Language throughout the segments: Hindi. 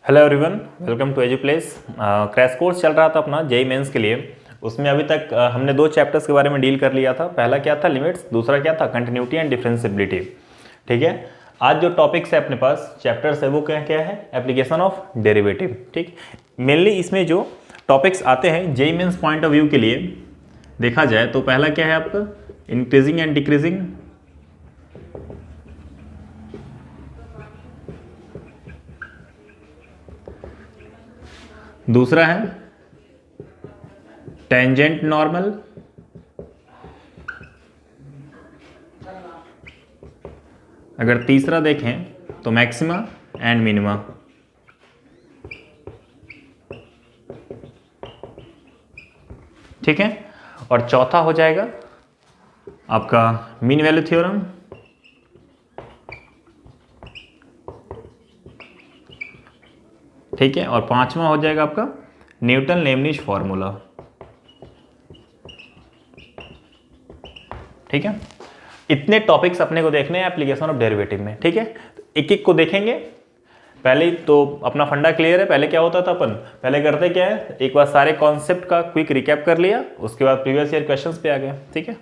Hello everyone, welcome to Eduplace. Crash course चल रहा था अपना जेई मेंस के लिए। उसमें अभी तक हमने दो चैप्टर्स के बारे में डील कर लिया था। पहला क्या था, लिमिट्स, दूसरा क्या था, कंटिन्यूटी एंड डिफरेंशिएबिलिटी। ठीक है, आज जो टॉपिक्स है अपने पास, चैप्टर्स है, वो क्या क्या है, एप्लीकेशन ऑफ डेरिवेटिव। ठीक, मेनली इसमें जो टॉपिक्स आते हैं JEE mains point of view के लिए देखा जाए तो पहला क्या है आपका, इंक्रीजिंग एंड डिक्रीजिंग। दूसरा है टेंजेंट नॉर्मल। अगर तीसरा देखें तो मैक्सिमा एंड मिनिमा। ठीक है, और चौथा हो जाएगा आपका मीन वैल्यू थ्योरम। ठीक है, और पांचवा हो जाएगा आपका न्यूटन लेबनिज फॉर्मूला। ठीक है, इतने टॉपिक्स अपने को देखने हैं एप्लीकेशन ऑफ डेरिवेटिव में। ठीक है, तो एक एक को देखेंगे। पहले तो अपना फंडा क्लियर है। पहले क्या होता था, अपन पहले करते क्या है, एक बार सारे कॉन्सेप्ट का क्विक रिकैप कर लिया, उसके बाद प्रीवियस ईयर क्वेश्चंस पे आ गए। ठीक है,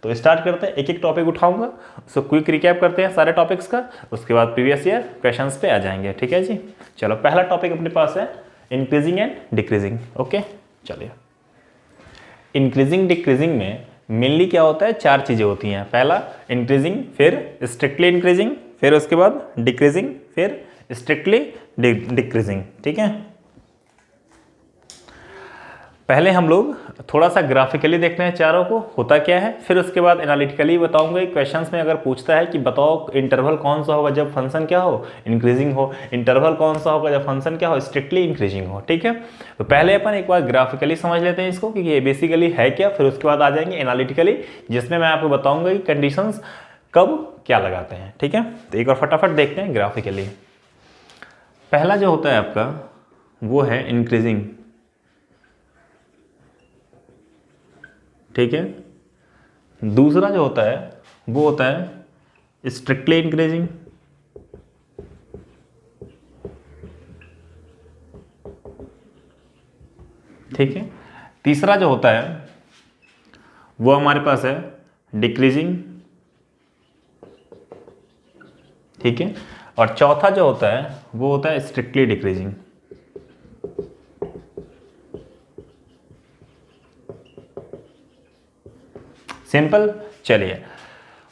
तो स्टार्ट करते हैं, एक एक टॉपिक उठाऊंगा, उसको क्विक रिकैप करते हैं सारे टॉपिक्स का, उसके बाद प्रीवियस ईयर क्वेश्चंस पे आ जाएंगे। ठीक है जी, चलो पहला टॉपिक अपने पास है इंक्रीजिंग एंड डिक्रीजिंग। ओके, चलिए। इंक्रीजिंग डिक्रीजिंग में मेनली क्या होता है, चार चीज़ें होती हैं। पहला इंक्रीजिंग, फिर स्ट्रिक्टली इंक्रीजिंग, फिर उसके बाद डिक्रीजिंग, फिर स्ट्रिक्टली डिक्रीजिंग। ठीक है, पहले हम लोग थोड़ा सा ग्राफिकली देखते हैं चारों को होता क्या है, फिर उसके बाद एनालिटिकली बताऊंगा। क्वेश्चंस में अगर पूछता है कि बताओ इंटरवल कौन सा होगा जब फंक्शन क्या हो, इंक्रीजिंग हो, इंटरवल कौन सा होगा जब फंक्शन क्या हो, स्ट्रिक्टली इंक्रीजिंग हो। ठीक है, तो पहले अपन एक बार ग्राफिकली समझ लेते हैं इसको कि ये बेसिकली है क्या, फिर उसके बाद आ जाएंगे एनालिटिकली, जिसमें मैं आपको बताऊंगा कि कंडीशंस कब क्या लगाते हैं। ठीक है, तो एक बार फटाफट देखते हैं ग्राफिकली। पहला जो होता है आपका वो है इंक्रीजिंग। ठीक है, दूसरा जो होता है वो होता है स्ट्रिक्टली इंक्रीजिंग। ठीक है, तीसरा जो होता है वो हमारे पास है डिक्रीजिंग। ठीक है, और चौथा जो होता है वो होता है स्ट्रिक्टली डिक्रीजिंग। सिंपल। चलिए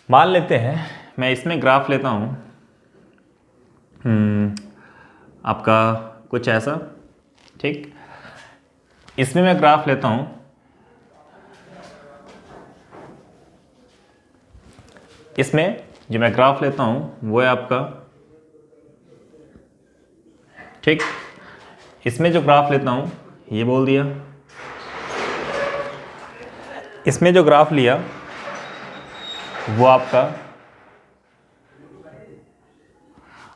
मान लेते हैं मैं इसमें ग्राफ लेता हूं आपका कुछ ऐसा। ठीक, इसमें मैं ग्राफ लेता हूं, इसमें जो मैं ग्राफ लेता हूं वो है आपका, ठीक, इसमें जो ग्राफ लेता हूं ये बोल दिया, इसमें जो ग्राफ लिया वो आपका,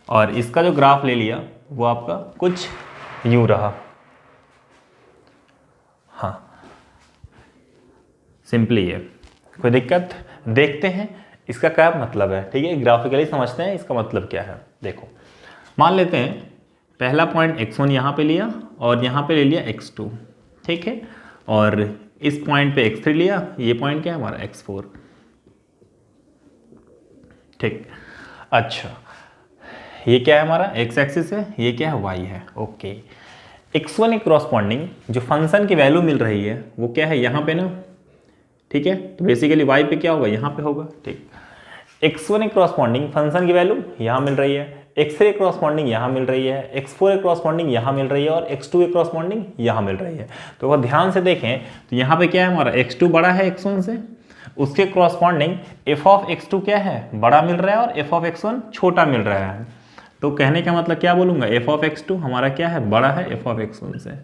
और इसका जो ग्राफ ले लिया वो आपका कुछ यूं रहा। हाँ, सिंपली है, कोई दिक्कत। देखते हैं इसका क्या मतलब है। ठीक है, ग्राफिकली समझते हैं इसका मतलब क्या है। देखो, मान लेते हैं पहला पॉइंट x1 यहाँ पे लिया और यहाँ पे ले लिया x2। ठीक है, और इस पॉइंट पे x3 लिया, ये पॉइंट क्या है हमारा x4। ठीक, अच्छा, ये क्या है हमारा x एक्सिस है, ये क्या है y है। ओके, x1 के कॉरस्पॉन्डिंग जो फंक्शन की वैल्यू मिल रही है वो क्या है यहाँ पे ना। ठीक है, तो बेसिकली y पे क्या होगा, यहाँ पे होगा। ठीक, x1 के कॉरस्पॉन्डिंग फंक्शन की वैल्यू यहाँ मिल रही है, x3 कॉरस्पॉन्डिंग यहाँ मिल रही है, x4 कॉरस्पॉन्डिंग यहाँ मिल रही है, और x2 कॉरस्पॉन्डिंग यहाँ मिल रही है। तो अगर ध्यान से देखें तो यहाँ पे क्या है हमारा, x2 बड़ा है x1 से, उसके कॉरस्पॉन्डिंग f ऑफ x2 क्या है, बड़ा मिल रहा है, और f ऑफ x1 छोटा मिल रहा है। तो कहने का मतलब क्या बोलूँगा, f ऑफ x2 हमारा क्या है, बड़ा है f ऑफ x1 से।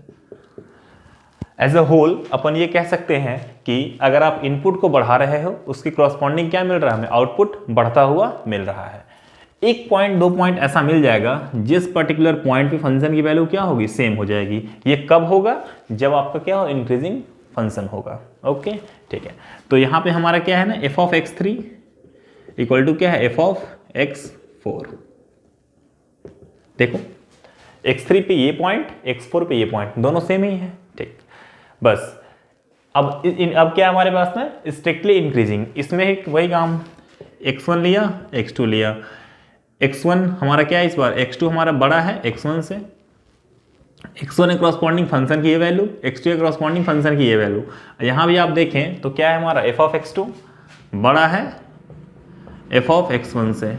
एज अ होल अपन ये कह सकते हैं कि अगर आप इनपुट को बढ़ा रहे हो, उसकी कॉरस्पॉन्डिंग क्या मिल रहा है हमें, आउटपुट बढ़ता हुआ मिल रहा है। एक पॉइंट, दो पॉइंट ऐसा मिल जाएगा जिस पर्टिकुलर पॉइंट पे फंक्शन की वैल्यू क्या होगी, सेम हो जाएगी। ये कब होगा, जब आपका क्या हो, इंक्रीजिंग फंक्शन होगा। ओके, ठीक है, तो यहाँ पे हमारा क्या है ना, f of x3 equal to क्या है, f ऑफ x4। देखो x3 पे ये पॉइंट, x4 पे ये पॉइंट, दोनों सेम ही है। ठीक, बस अब क्या हमारे पास में स्ट्रिक्टली इंक्रीजिंग, इसमें एक वही काम, x1 लिया, x2 लिया, x1 हमारा क्या है इस बार, x2 हमारा बड़ा है x1 से, x1 है कॉरस्पॉन्डिंग फंक्शन की ये वैल्यू, x2 है कॉरस्पॉन्डिंग फंक्शन की ये वैल्यू। यहाँ भी आप देखें तो क्या है हमारा f ऑफ x2 बड़ा है f ऑफ x1 से।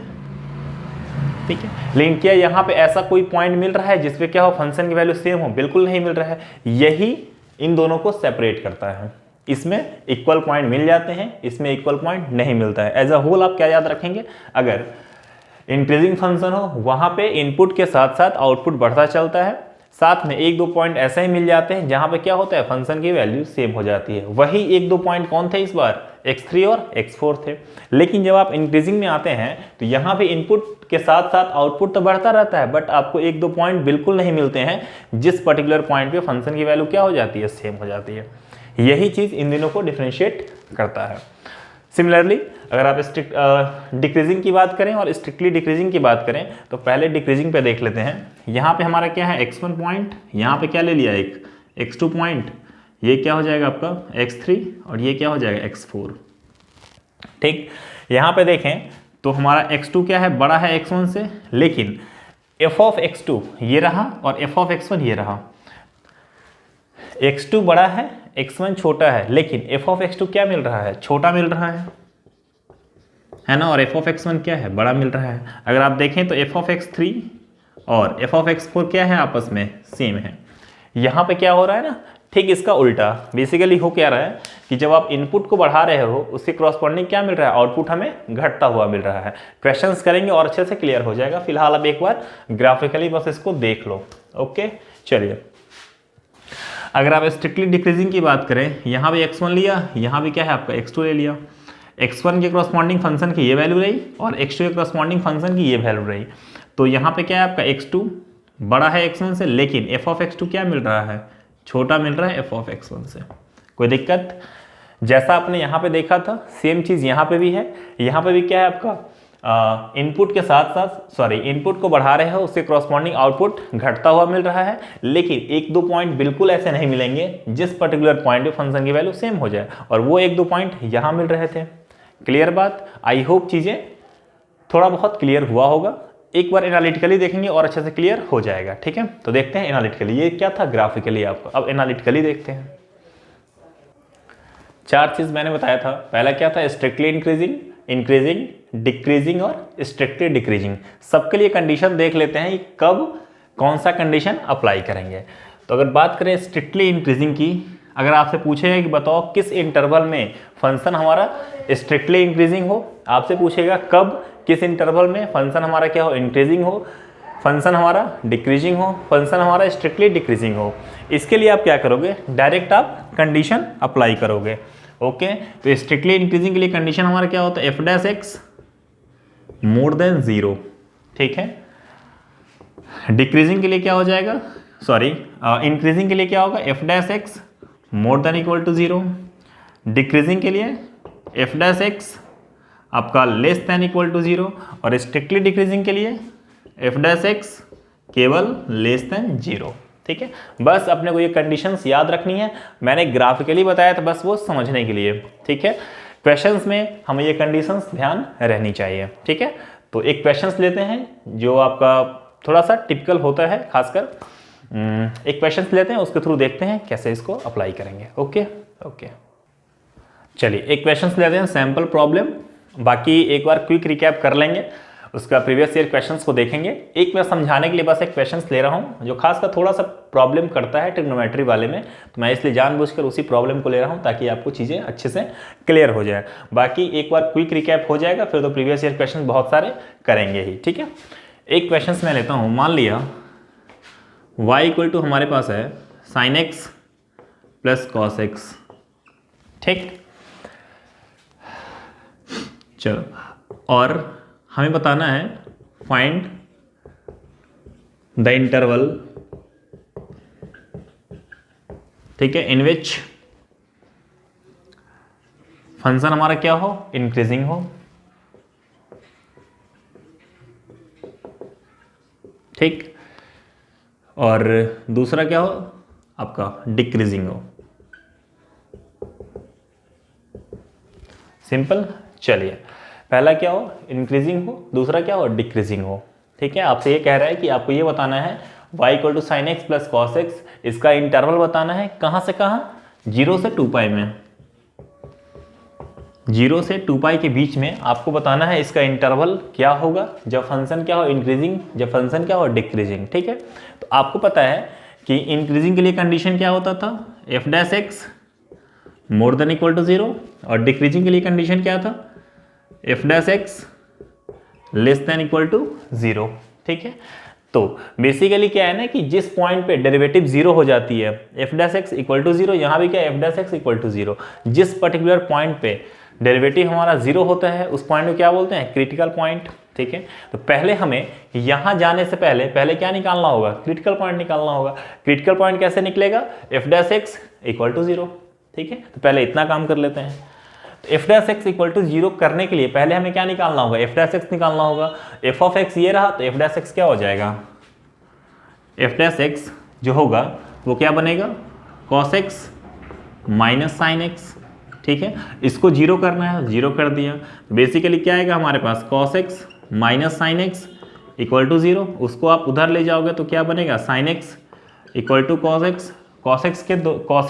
ठीक है, लेकिन क्या यहाँ पे ऐसा कोई पॉइंट मिल रहा है जिसपे क्या हो फंक्शन की वैल्यू सेम हो? बिल्कुल नहीं मिल रहा है। यही इन दोनों को सेपरेट करता है। इसमें इक्वल पॉइंट मिल जाते हैं, इसमें इक्वल पॉइंट नहीं मिलता है। एज अ होल आप क्या याद रखेंगे, अगर इंक्रीजिंग फंक्शन हो वहां पे इनपुट के साथ साथ आउटपुट बढ़ता चलता है, साथ में एक दो पॉइंट ऐसे ही मिल जाते हैं जहां पे क्या होता है फंक्शन की वैल्यू सेम हो जाती है। वही एक दो पॉइंट कौन थे इस बार, x3 और x4 थे। लेकिन जब आप इंक्रीजिंग में आते हैं तो यहाँ पे इनपुट के साथ साथ आउटपुट तो बढ़ता रहता है, बट आपको एक दो पॉइंट बिल्कुल नहीं मिलते हैं जिस पर्टिकुलर पॉइंट पे फंक्शन की वैल्यू क्या हो जाती है, सेम हो जाती है। यही चीज इन दिनों को डिफरेंशिएट करता है। सिमिलरली अगर आप स्ट्रिक्ट डिक्रीजिंग की बात करें और स्ट्रिक्टली डिक्रीजिंग की बात करें तो पहले डिक्रीजिंग पे देख लेते हैं। यहाँ पे हमारा क्या है x1 पॉइंट, यहाँ पे क्या ले लिया एक x2 पॉइंट, ये क्या हो जाएगा आपका x3 और ये क्या हो जाएगा x4। ठीक, यहाँ पे देखें तो हमारा x2 क्या है, बड़ा है x1 से, लेकिन f ऑफ x2 ये रहा और f ऑफ x1 ये रहा। x2 बड़ा है, x1 छोटा है, लेकिन f ऑफ x2 क्या मिल रहा है, छोटा मिल रहा है ना, और f ऑफ x1 क्या है, बड़ा मिल रहा है। अगर आप देखें तो f ऑफ x3 और f ऑफ x4 क्या है, आपस में सेम है। यहाँ पे क्या हो रहा है ना, ठीक इसका उल्टा बेसिकली हो क्या रहा है कि जब आप इनपुट को बढ़ा रहे हो उसके क्रॉसपॉन्डिंग क्या मिल रहा है, आउटपुट हमें घटता हुआ मिल रहा है। क्वेश्चंस करेंगे और अच्छे से क्लियर हो जाएगा। फिलहाल अब एक बार ग्राफिकली बस इसको देख लो। ओके, चलिए अगर आप स्ट्रिक्टली डिक्रीजिंग की बात करें, यहाँ भी x1 लिया, यहाँ भी क्या है आपका x2 ले लिया। x1 के क्रॉसपॉन्डिंग फंक्शन की ये वैल्यू रही और x2 के क्रॉसपॉन्डिंग फंक्शन की ये वैल्यू रही। तो यहाँ पे क्या है आपका x2 बड़ा है x1 से, लेकिन f ऑफ x2 क्या मिल रहा है, छोटा मिल रहा है f ऑफ x1 से। कोई दिक्कत? जैसा आपने यहाँ पे देखा था सेम चीज़ यहाँ पे भी है। यहाँ पे भी क्या है आपका इनपुट के साथ साथ इनपुट को बढ़ा रहे हो उसके क्रॉसपॉन्डिंग आउटपुट घटता हुआ मिल रहा है, लेकिन एक दो पॉइंट बिल्कुल ऐसे नहीं मिलेंगे जिस पर्टिकुलर पॉइंट पे फंक्शन की वैल्यू सेम हो जाए, और वो एक दो पॉइंट यहाँ मिल रहे थे। क्लियर बात? आई होप चीज़ें थोड़ा बहुत क्लियर हुआ होगा। एक बार एनालिटिकली देखेंगे और अच्छे से क्लियर हो जाएगा। ठीक है, तो देखते हैं एनालिटिकली। ये क्या था ग्राफिकली आपको, अब एनालिटिकली देखते हैं। चार चीज़ मैंने बताया था। पहला क्या था, स्ट्रिक्टली इंक्रीजिंग, इंक्रीजिंग, डिक्रीजिंग और स्ट्रिक्टली डिक्रीजिंग। सबके लिए कंडीशन देख लेते हैं कि कब कौन सा कंडीशन अप्लाई करेंगे। तो अगर बात करें स्ट्रिक्टली इंक्रीजिंग की, अगर आपसे पूछेगा कि बताओ किस इंटरवल में फंक्शन हमारा स्ट्रिक्टली इंक्रीजिंग हो, आपसे पूछेगा कब किस इंटरवल में फंक्शन हमारा क्या हो, इंक्रीजिंग हो, फंक्शन हमारा डिक्रीजिंग हो, फंक्शन हमारा स्ट्रिक्टली डिक्रीजिंग हो। इसके लिए आप क्या करोगे, डायरेक्ट आप कंडीशन अप्लाई करोगे। ओके, तो स्ट्रिक्टली इंक्रीजिंग के लिए कंडीशन हमारा क्या होता है, f dash x more than 0। ठीक है, डिक्रीजिंग के लिए क्या हो जाएगा, इंक्रीजिंग के लिए क्या होगा, f dash x more than equal to 0। Decreasing के लिए एफ डैश एक्स आपका लेस देन इक्वल टू 0, और स्ट्रिक्टली डिक्रीजिंग के लिए एफ डैश एक्स केवल लेस देन 0। ठीक है, बस अपने को ये कंडीशंस याद रखनी है। मैंने ग्राफिकली बताया था बस वो समझने के लिए। ठीक है, क्वेश्चंस में हमें ये कंडीशंस ध्यान रहनी चाहिए। ठीक है, तो एक क्वेश्चंस लेते हैं जो आपका थोड़ा सा टिपिकल होता है, खासकर एक क्वेश्चंस लेते हैं, उसके थ्रू देखते हैं कैसे इसको अप्लाई करेंगे। ओके, चलिए एक क्वेश्चंस लेते हैं, सैम्पल प्रॉब्लम। बाकी एक बार क्विक रिकैप कर लेंगे, उसका प्रीवियस ईयर क्वेश्चंस को देखेंगे। एक मैं समझाने के लिए बस एक क्वेश्चंस ले रहा हूं जो खासकर थोड़ा सा प्रॉब्लम करता है ट्रिग्नोमेट्री वाले में, तो मैं इसलिए जानबूझकर उसी प्रॉब्लम को ले रहा हूं ताकि आपको चीज़ें अच्छे से क्लियर हो जाए। बाकी एक बार क्विक रिकैप हो जाएगा, फिर तो प्रीवियस ईयर क्वेश्चन बहुत सारे करेंगे ही। ठीक है, एक क्वेश्चन मैं लेता हूँ। मान लिया y इक्वल टू हमारे पास है sin x plus cos x। ठीक, चलो, और हमें बताना है फाइंड द इंटरवल, ठीक है, इन विच फंक्शन हमारा क्या हो, इंक्रीजिंग हो। ठीक, और दूसरा क्या हो आपका डिक्रीजिंग हो। सिंपल। चलिए पहला क्या हो इंक्रीजिंग हो, दूसरा क्या हो डिक्रीजिंग हो। ठीक है, आपसे ये कह रहा है कि आपको ये बताना है y equal to sine x plus cos x, इसका इंटरवल बताना है कहाँ से कहाँ, 0 से 2 पाई में, 0 से 2 पाई के बीच में आपको बताना है इसका इंटरवल क्या होगा जब फंक्शन क्या हो इंक्रीजिंग, जब फंक्शन क्या हो डिक्रीजिंग। ठीक है, तो आपको पता है कि इंक्रीजिंग के लिए कंडीशन क्या होता था, f dash x more than equal to 0, और डिक्रीजिंग के लिए कंडीशन क्या था, f dash x less than equal to 0। ठीक है, तो बेसिकली क्या है ना कि जिस पॉइंट पे डेरिवेटिव 0 हो जाती है, f dash x equal to 0, यहाँ भी क्या f dash x equal to 0, जिस पर्टिकुलर पॉइंट पे डेरिवेटिव हमारा 0 होता है उस पॉइंट को क्या बोलते हैं, क्रिटिकल पॉइंट। ठीक है, तो पहले हमें यहाँ जाने से पहले क्या निकालना होगा, क्रिटिकल पॉइंट निकालना होगा। क्रिटिकल पॉइंट कैसे निकलेगा, f dash x equal to 0। ठीक है, तो पहले इतना काम कर लेते हैं। तो f dash x equal to 0 करने के लिए पहले हमें क्या निकालना होगा, एफ डैश एक्स निकालना होगा। एफ ऑफ एक्स ये रहा, तो एफ डैश एक्स क्या हो जाएगा, एफ डैश एक्स जो होगा वो क्या बनेगा, cos x minus sine x. ठीक है, इसको 0 करना है, 0 कर दिया, तो बेसिकली क्या आएगा हमारे पास, cos x minus sine x equal to 0। उसको आप उधर ले जाओगे तो क्या बनेगा, sine x equal to cos x. Cos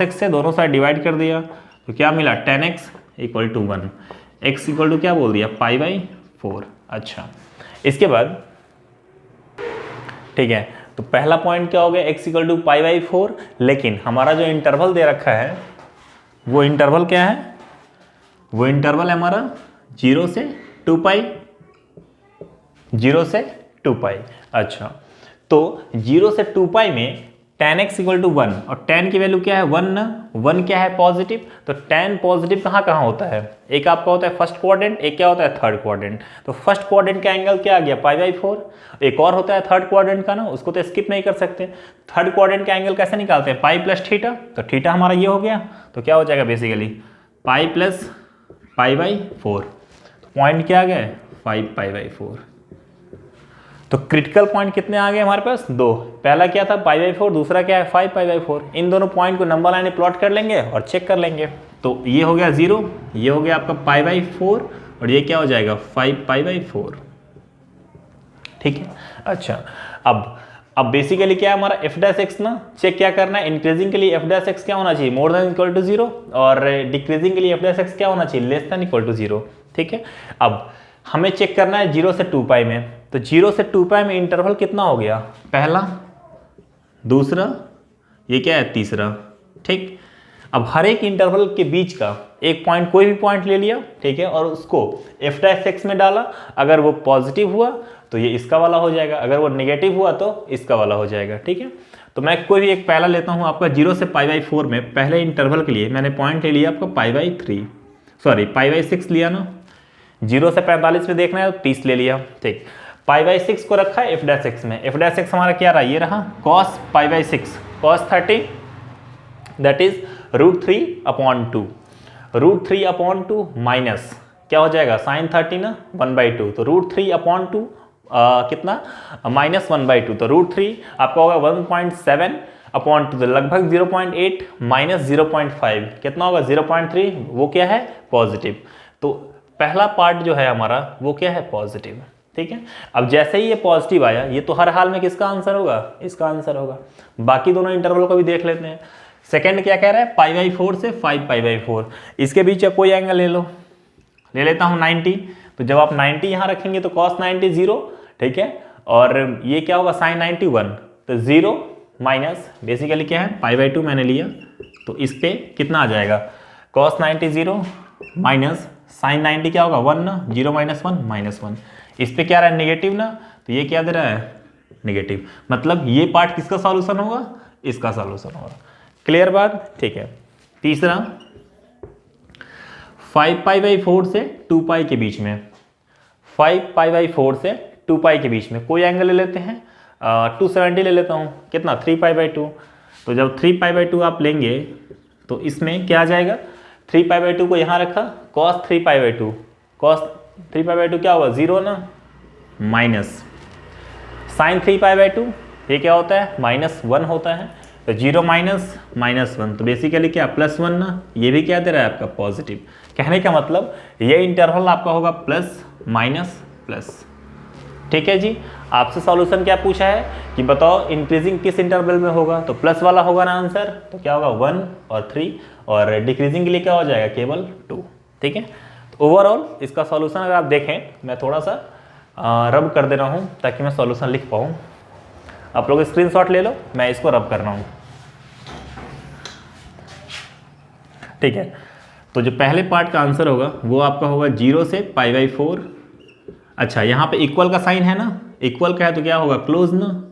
x से दोनों साइड डिवाइड कर दिया तो क्या मिला, tan x equal to 1, x equal to क्या बोल दिया, पाई बाई 4। अच्छा, इसके बाद ठीक है, तो पहला पॉइंट क्या हो गया, x equal to pi by 4, लेकिन हमारा जो इंटरवल दे रखा है वो इंटरवल क्या है, वो इंटरवल है हमारा 0 से 2 पाई, 0 से 2 पाई। अच्छा, तो 0 से 2 पाई में tan x इक्वल टू 1, और tan की वैल्यू क्या है 1 ना, 1 क्या है पॉजिटिव, तो tan पॉजिटिव कहाँ कहाँ होता है, एक आपका होता है फर्स्ट क्वाड्रेंट, एक क्या होता है थर्ड क्वाड्रेंट। तो फर्स्ट क्वाड्रेंट का एंगल क्या आ गया, पाई बाई 4। एक और होता है थर्ड क्वाड्रेंट का ना, उसको तो स्किप नहीं कर सकते। थर्ड क्वाड्रेंट का एंगल कैसे निकालते हैं, पाई प्लस थीटा, तो थीटा हमारा ये हो गया, तो क्या हो जाएगा basically pi plus pi by 4। तो पॉइंट क्या आ गया, 5 पाई बाई 4। तो क्रिटिकल पॉइंट कितने आ गए हमारे पास, 2। पहला क्या था पाई बाई 4, दूसरा क्या है 5 पाई बाई 4। इन दोनों पॉइंट को नंबर लाइन प्लॉट कर लेंगे और चेक कर लेंगे। तो ये हो गया 0, ये हो गया आपका पाई बाई 4, और ये क्या हो जाएगा 5 पाई बाई 4। ठीक है, अच्छा अब बेसिकली क्या है हमारा एफ डैश एक्स ना, चेक क्या करना है, इंक्रीजिंग के लिए एफ डैश एक्स क्या होना चाहिए, मोर देन इक्वल टू 0, और डिक्रीजिंग के लिए एफ डैश एक्स क्या होना चाहिए, लेस देन इक्वल टू 0। ठीक है, अब हमें चेक करना है 0 से 2 पाई में, तो 0 से 2 पाई में इंटरवल कितना हो गया, पहला, दूसरा, ये क्या है तीसरा। ठीक, अब हर एक इंटरवल के बीच का एक पॉइंट, कोई भी पॉइंट ले लिया, ठीक है, और उसको एफ डैश एक्स में डाला, अगर वो पॉजिटिव हुआ तो ये इसका वाला हो जाएगा, अगर वो नेगेटिव हुआ तो इसका वाला हो जाएगा। ठीक है, तो मैं कोई भी एक पहला लेता हूँ आपका 0 से पाई बाई 4 में, पहले इंटरवल के लिए मैंने पॉइंट ले लिया आपका pi by 3, sorry pi by 6 लिया ना, 0 से 45 में देखना है तो 30 ले लिया। ठीक, पाई बाई 6 को रखा है एफ डैश एक्स में, एफ डैश एक्स हमारा क्या रहा, ये रहा cos pi by 6, cos 30 that is √3/2, √3/2 minus क्या हो जाएगा साइन 30 ना 1/2, तो √3/2 कितना माइनस 1/2, तो √3 आपका होगा 1.7/2, तो लगभग 0.8 माइनस 0.5 कितना होगा 0.3, वो क्या है पॉजिटिव। तो पहला पार्ट जो है हमारा वो क्या है पॉजिटिव। ठीक है, अब जैसे ही ये पॉजिटिव आया, ये तो हर हाल में किसका आंसर होगा, इसका आंसर होगा। बाकी दोनों इंटरवल को भी देख लेते हैं। सेकंड क्या कह रहा है, पाई बाई 4 से 5 पाई बाई 4, इसके बीच कोई एंगल ले लो, ले लेता हूँ 90, तो जब आप 90 यहाँ रखेंगे तो cos 90 0, ठीक है, और ये क्या होगा sin 91, तो 0 माइनस बेसिकली क्या है पाई बाई 2 मैंने लिया, तो इस पे कितना आ जाएगा cos 90 0 माइनस sin 90 क्या होगा 1 ना, 0 माइनस 1 माइनस 1, इस पे क्या रहा है नेगेटिव ना, तो ये क्या दे रहा है नेगेटिव, मतलब ये पार्ट किसका सॉल्यूशन होगा, इसका सॉल्यूशन होगा। क्लियर बात, ठीक है। तीसरा 5 पाई बाई 4 से 2 पाई के बीच में, 5 पाई बाई 4 से 2 पाई के बीच में कोई एंगल ले लेते हैं, 270 ले लेता हूँ, कितना 3 पाई बाई 2, तो जब 3 पाई बाई 2 आप लेंगे तो इसमें क्या आ जाएगा, 3 पाई बाई 2 को यहाँ रखा, cos 3 pi by 2, cos 3 pi by 2 क्या होगा 0 ना, माइनस sin 3 पाई बाई 2 ये क्या होता है -1 होता है, तो 0 -1, तो बेसिकली क्या +1 ना, ये भी क्या दे रहा है आपका पॉजिटिव। कहने का मतलब ये इंटरवल आपका होगा प्लस माइनस प्लस। ठीक है जी। आपसे सॉल्यूशन क्या पूछा है कि बताओ इंक्रीजिंग किस इंटरवल में होगा, तो प्लस वाला होगा ना आंसर, तो क्या होगा 1 और 3, और डिक्रीजिंग के लिए क्या हो जाएगा केवल 2। ठीक है, तो ओवरऑल इसका सॉल्यूशन अगर आप देखें, मैं थोड़ा सा रब कर दे रहा हूँ ताकि मैं सॉल्यूशन लिख पाऊँ। आप लोग स्क्रीनशॉट ले लो, मैं इसको रब कर रहा हूँ। ठीक है, तो जो पहले पार्ट का आंसर होगा वो आपका होगा 0 से π/4। अच्छा, यहाँ पे इक्वल का साइन है ना, इक्वल का है तो क्या होगा क्लोज ना,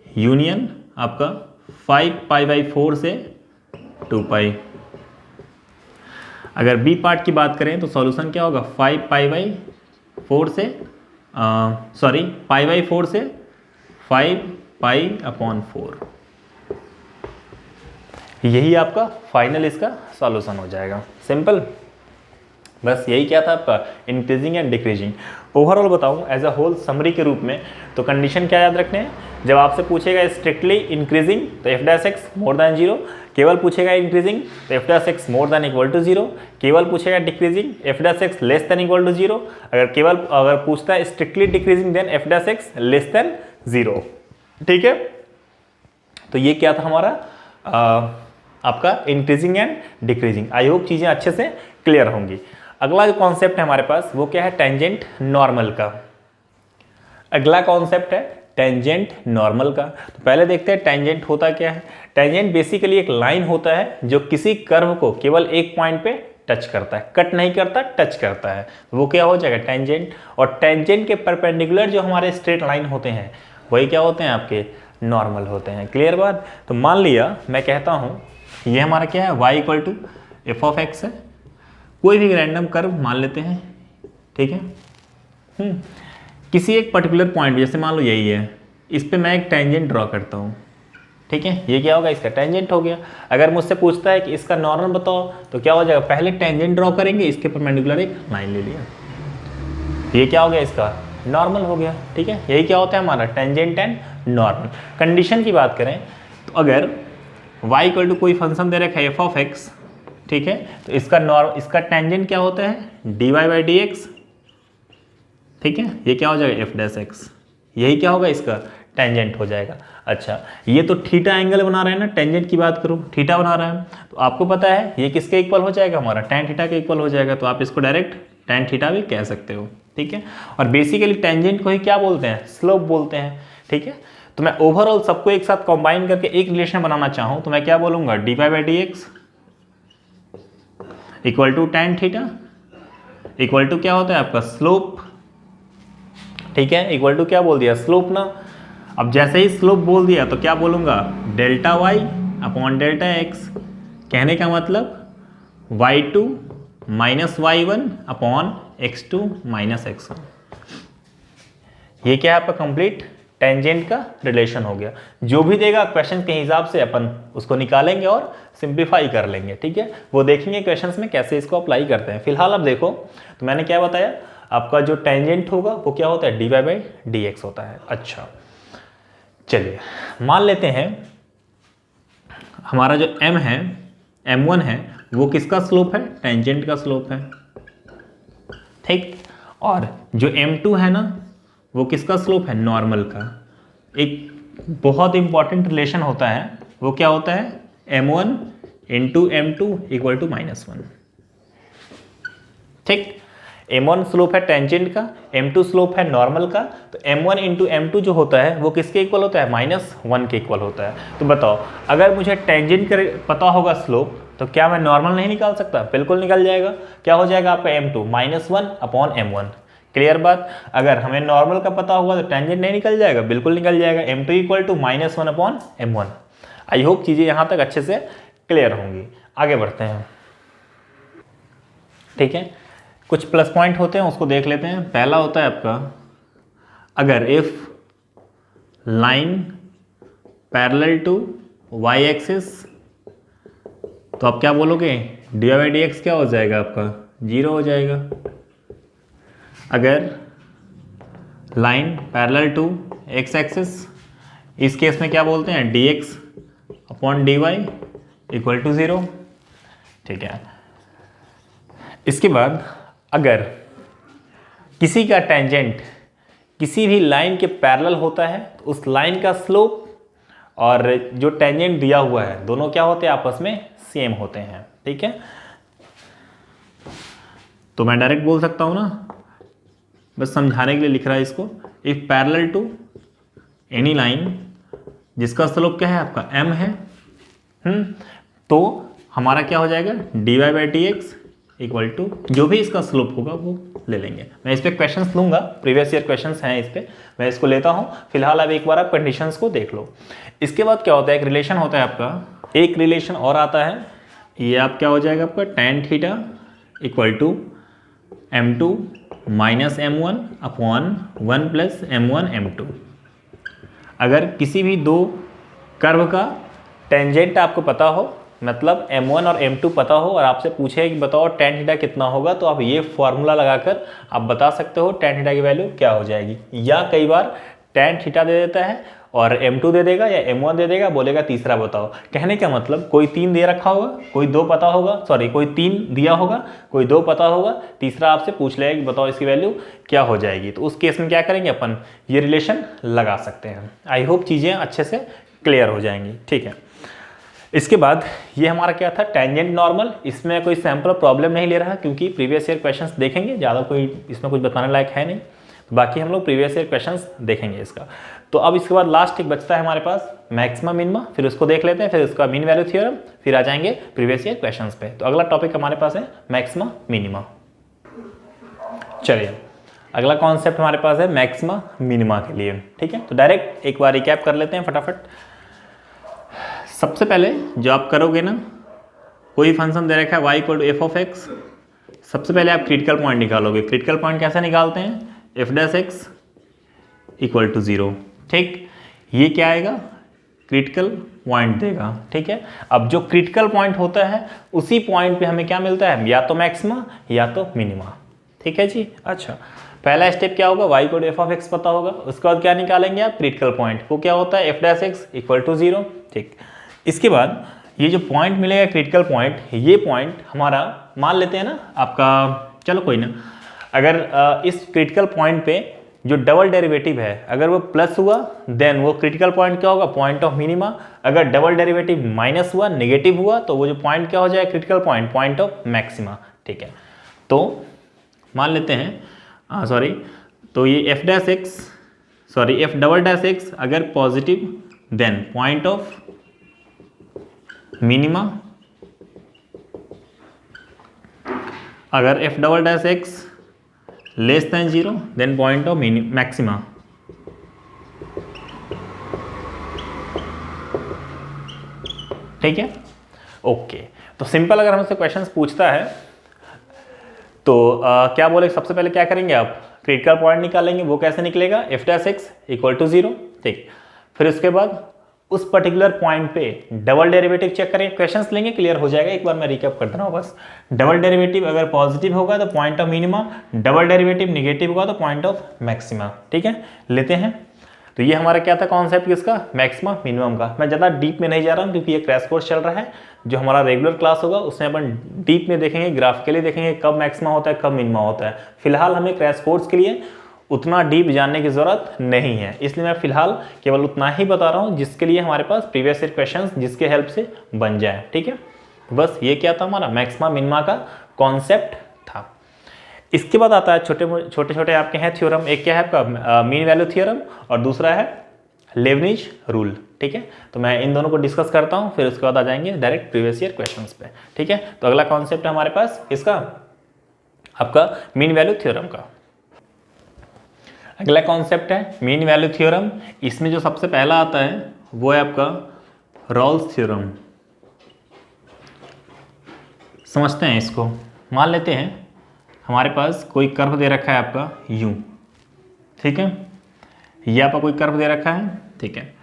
यूनियन आपका 5π/4 से 2π। अगर बी पार्ट की बात करें तो सॉल्यूशन क्या होगा 5π/4 से π/4 से 5π/4। यही आपका फाइनल इसका सॉल्यूशन हो जाएगा। सिंपल, बस यही क्या था आपका इंक्रीजिंग एंड डिक्रीजिंग। ओवरऑल बताऊं एज अ होल समरी के रूप में, तो कंडीशन क्या याद रखने हैं, जब आपसे पूछेगा स्ट्रिक्टली इंक्रीजिंग तो f' मोर देन 0, केवल पूछेगा इंक्रीजिंग तो f' more than equal to 0, केवल पूछेगा decreasing f' less than equal to 0, अगर पूछता है strictly decreasing then f' less than 0। ठीक है, तो ये क्या था हमारा आपका increasing and decreasing. I hope चीज़ें अच्छे से क्लियर होंगी। अगला जो कॉन्सेप्ट है हमारे पास वो क्या है, टेंजेंट नॉर्मल का। अगला कॉन्सेप्ट है टेंजेंट नॉर्मल का। तो पहले देखते हैं टेंजेंट होता क्या है। टेंजेंट बेसिकली एक लाइन होता है जो किसी कर्व को केवल एक पॉइंट पे टच करता है, कट नहीं करता, टच करता है, वो क्या हो जाएगा टेंजेंट। और टेंजेंट के परपेंडिकुलर जो हमारे स्ट्रेट लाइन होते हैं वही क्या होते हैं आपके नॉर्मल होते हैं। क्लियर बात। तो मान लिया मैं कहता हूँ ये हमारा क्या है y = f(x) है, कोई भी रैंडम कर्व मान लेते हैं। ठीक है, किसी एक पर्टिकुलर पॉइंट, जैसे मान लो यही है, इस पे मैं एक टेंजेंट ड्रॉ करता हूँ। ठीक है, ये क्या होगा इसका टेंजेंट हो गया। अगर मुझसे पूछता है कि इसका नॉर्मल बताओ तो क्या हो जाएगा, पहले टेंजेंट ड्रॉ करेंगे, इसके परपेंडिकुलर एक लाइन ले लिया, ये क्या हो गया इसका नॉर्मल हो गया। ठीक है, यही क्या होता है हमारा टेंजेंट एंड नॉर्मल। कंडीशन की बात करें तो अगर y = कोई फंक्शन दे रखा है f(x), ठीक है, तो इसका टेंजेंट क्या होता है dy/dx। ठीक है, ये क्या हो जाएगा f'(x), यही क्या होगा इसका टेंजेंट हो जाएगा। अच्छा, ये तो थीटा एंगल बना रहे हैं ना, टेंजेंट की बात करूँ थीटा बना रहा है, तो आपको पता है ये किसके इक्वल हो जाएगा, हमारा tan थीटा के इक्वल हो जाएगा, तो आप इसको डायरेक्ट tan थीटा भी कह सकते हो। ठीक है, और बेसिकली टेंजेंट को ही क्या बोलते हैं, स्लोप बोलते हैं। ठीक है, तो मैं ओवरऑल सबको एक साथ कंबाइन करके एक रिलेशन बनाना चाहूँ तो मैं क्या बोलूँगा dy/dx = tan theta equal to क्या होता है आपका स्लोप। ठीक है, इक्वल टू क्या बोल दिया स्लोप ना। अब जैसे ही स्लोप बोल दिया तो क्या बोलूँगा Δy/Δx, कहने का मतलब y2 - y1/x2 - x1। ये क्या है आपका कंप्लीट टेंजेंट का रिलेशन हो गया। जो भी देगा क्वेश्चन के हिसाब से अपन उसको निकालेंगे और सिंप्लीफाई कर लेंगे। ठीक है, वो देखेंगे क्वेश्चंस में कैसे इसको अप्लाई करते हैं। फिलहाल अब देखो, तो मैंने क्या बताया, आपका जो टेंजेंट होगा वो क्या होता है dy/dx होता है। अच्छा, चलिए मान लेते हैं हमारा जो m है, m1 है, वो किसका स्लोप है, टेंजेंट का स्लोप है। ठीक, और जो m2 है ना, वो किसका स्लोप है, नॉर्मल का। एक बहुत इंपॉर्टेंट रिलेशन होता है, वो क्या होता है m1 × m2 = -1। ठीक, m1 स्लोप है टेंजेंट का, m2 स्लोप है नॉर्मल का, तो m1 × m2 जो होता है वो किसके इक्वल होता है, -1 के इक्वल होता है। तो बताओ, अगर मुझे टेंजेंट का पता होगा स्लोप, तो क्या मैं नॉर्मल नहीं निकाल सकता, बिल्कुल निकल जाएगा। क्या हो जाएगा आपका m2 -1/m1। क्लियर बात। अगर हमें नॉर्मल का पता होगा तो टेंजेंट नहीं निकल जाएगा, बिल्कुल निकल जाएगा, m2 = -1/m1। आई होप चीज़ें यहाँ तक अच्छे से क्लियर होंगी। आगे बढ़ते हैं। ठीक है, कुछ प्लस पॉइंट होते हैं उसको देख लेते हैं। पहला होता है आपका, अगर if line parallel to y axis, तो आप क्या बोलोगे dy/dx क्या हो जाएगा आपका 0 हो जाएगा। अगर line parallel to x axis, इस केस में क्या बोलते हैं, dx upon dy equal to 0। ठीक है, इसके बाद अगर किसी का टेंजेंट किसी भी लाइन के पैरेलल होता है तो उस लाइन का स्लोप और जो टेंजेंट दिया हुआ है दोनों क्या होते हैं, आपस में सेम होते हैं। ठीक है, तो मैं डायरेक्ट बोल सकता हूं ना, बस समझाने के लिए लिख रहा है इसको, if parallel to any line जिसका स्लोप क्या है आपका m है, तो हमारा क्या हो जाएगा, dy by d x equal to जो भी इसका स्लोप होगा वो ले लेंगे। मैं इस पर क्वेश्चंस लूंगा, प्रीवियस ईयर क्वेश्चंस हैं इस पर, मैं इसको लेता हूं। फिलहाल अब एक बार आप कंडीशंस को देख लो। इसके बाद क्या होता है, एक रिलेशन होता है आपका, एक रिलेशन और आता है, ये आप क्या हो जाएगा आपका tan theta equal to m2 minus m1 upon 1 plus m1 m2। अगर किसी भी दो कर्व का टेंजेंट आपको पता हो, मतलब m1 और m2 पता हो, और आपसे पूछे कि बताओ tan थीटा कितना होगा, तो आप ये फॉर्मूला लगाकर आप बता सकते हो tan थीटा की वैल्यू क्या हो जाएगी। या कई बार tan थीटा दे देता है और m2 दे देगा या m1 दे देगा, बोलेगा तीसरा बताओ। कहने का मतलब कोई 3 दे रखा होगा, कोई 2 पता होगा, सॉरी कोई 3 दिया होगा, कोई 2 पता होगा, तीसरा आपसे पूछ लेगा कि बताओ इसकी वैल्यू क्या हो जाएगी। तो उस केस में क्या करेंगे अपन, ये रिलेशन लगा सकते हैं। आई होप चीज़ें अच्छे से क्लियर हो जाएंगी। ठीक है, इसके बाद ये हमारा क्या था, टेंजेंट नॉर्मल। इसमें कोई सैम्पल प्रॉब्लम नहीं ले रहा क्योंकि प्रीवियस ईयर क्वेश्चंस देखेंगे, ज़्यादा कोई इसमें कुछ बताने लायक है नहीं, तो बाकी हम लोग प्रीवियस ईयर क्वेश्चंस देखेंगे इसका। तो अब इसके बाद लास्ट एक बचता है हमारे पास मैक्सिमा मिनिमा, फिर उसको देख लेते हैं, फिर उसका मीन वैल्यू थ्योरम, फिर आ जाएंगे प्रीवियस ईयर क्वेश्चंस पे। तो अगला टॉपिक हमारे पास है मैक्सिमा मिनिमा। चलिए, अगला कॉन्सेप्ट हमारे पास है मैक्सिमा मिनिमा के लिए। ठीक है, तो डायरेक्ट एक बार रिकैप कर लेते हैं फटाफट। सबसे पहले जो आप करोगे ना, कोई फंक्शन दे रखा है y equal to f of x, सबसे पहले आप क्रिटिकल पॉइंट निकालोगे। क्रिटिकल पॉइंट कैसे निकालते हैं, f dash x equal to 0। ठीक, ये क्या आएगा, क्रिटिकल पॉइंट देगा। ठीक है, अब जो क्रिटिकल पॉइंट होता है उसी पॉइंट पे हमें क्या मिलता है, या तो मैक्सिमा या तो मिनिमा। ठीक है जी, अच्छा पहला स्टेप क्या होगा, y equal to f of x पता होगा, उसके बाद क्या निकालेंगे आप, क्रिटिकल पॉइंट, वो क्या होता है f dash x equal to 0। ठीक, इसके बाद ये जो पॉइंट मिलेगा क्रिटिकल पॉइंट, ये पॉइंट हमारा मान लेते हैं ना आपका, चलो कोई ना, अगर इस क्रिटिकल पॉइंट पे जो डबल डेरिवेटिव है अगर वो प्लस हुआ देन वो क्रिटिकल पॉइंट क्या होगा, पॉइंट ऑफ मिनिमा। अगर डबल डेरिवेटिव माइनस हुआ, नेगेटिव हुआ, तो वो जो पॉइंट क्या हो जाएगा, critical point, point of maxima. ठीक है, तो मान लेते हैं सॉरी, तो ये f dash x, sorry f double dash x अगर positive then point of minima, अगर f double dash x less than 0 then point of maxima. ठीक है, ओके। तो सिंपल अगर हमसे क्वेश्चंस पूछता है तो क्या बोले, सबसे पहले क्या करेंगे आप, क्रिटिकल पॉइंट निकालेंगे। वो कैसे निकलेगा, f dash x equal to 0। ठीक, फिर उसके बाद उस पर्टिकुलर पॉइंट पे डबल डेरिवेटिव चेक करें, क्वेश्चंस लेंगे, क्लियर हो जाएगा। एक बार मैं रिकैप कर दे रहा हूँ बस। डबल डेरिवेटिव अगर पॉजिटिव होगा तो point of minima, double derivative negative होगा तो पॉइंट ऑफ मैक्सिमा। ठीक है, लेते हैं। तो ये हमारा क्या था कॉन्सेप्ट किसका, मैक्सिमा मिनिमम का। मैं ज़्यादा डीप में नहीं जा रहा हूँ क्योंकि ये क्रैश कोर्स चल रहा है। जो हमारा रेगुलर क्लास होगा उसमें अपन डीप में देखेंगे, ग्राफिकली देखेंगे कब मैक्सिमा होता है कब मिनिमा होता है। फिलहाल हमें क्रैश कोर्स के लिए उतना डीप जानने की ज़रूरत नहीं है, इसलिए मैं फिलहाल केवल उतना ही बता रहा हूँ जिसके लिए हमारे पास प्रीवियस ईयर क्वेश्चंस जिसके हेल्प से बन जाए। ठीक है, बस ये क्या था हमारा मैक्सिमा मिनिमा का कॉन्सेप्ट था। इसके बाद आता है छोटे छोटे आपके हैं थ्योरम। एक क्या है आपका मीन वैल्यू थ्योरम और दूसरा है लेबनिज रूल। ठीक है, तो मैं इन दोनों को डिस्कस करता हूँ, फिर उसके बाद आ जाएंगे डायरेक्ट प्रीवियस ईयर क्वेश्चंस पे। ठीक है, तो अगला कॉन्सेप्ट है हमारे पास इसका आपका मीन वैल्यू थ्योरम का। अगला कॉन्सेप्ट है मीन वैल्यू थ्योरम। इसमें जो सबसे पहला आता है वो है आपका रॉल्स थ्योरम। समझते हैं इसको। मान लेते हैं हमारे पास कोई कर्व दे रखा है आपका u। ठीक है, ये आपका कोई कर्व दे रखा है। ठीक है,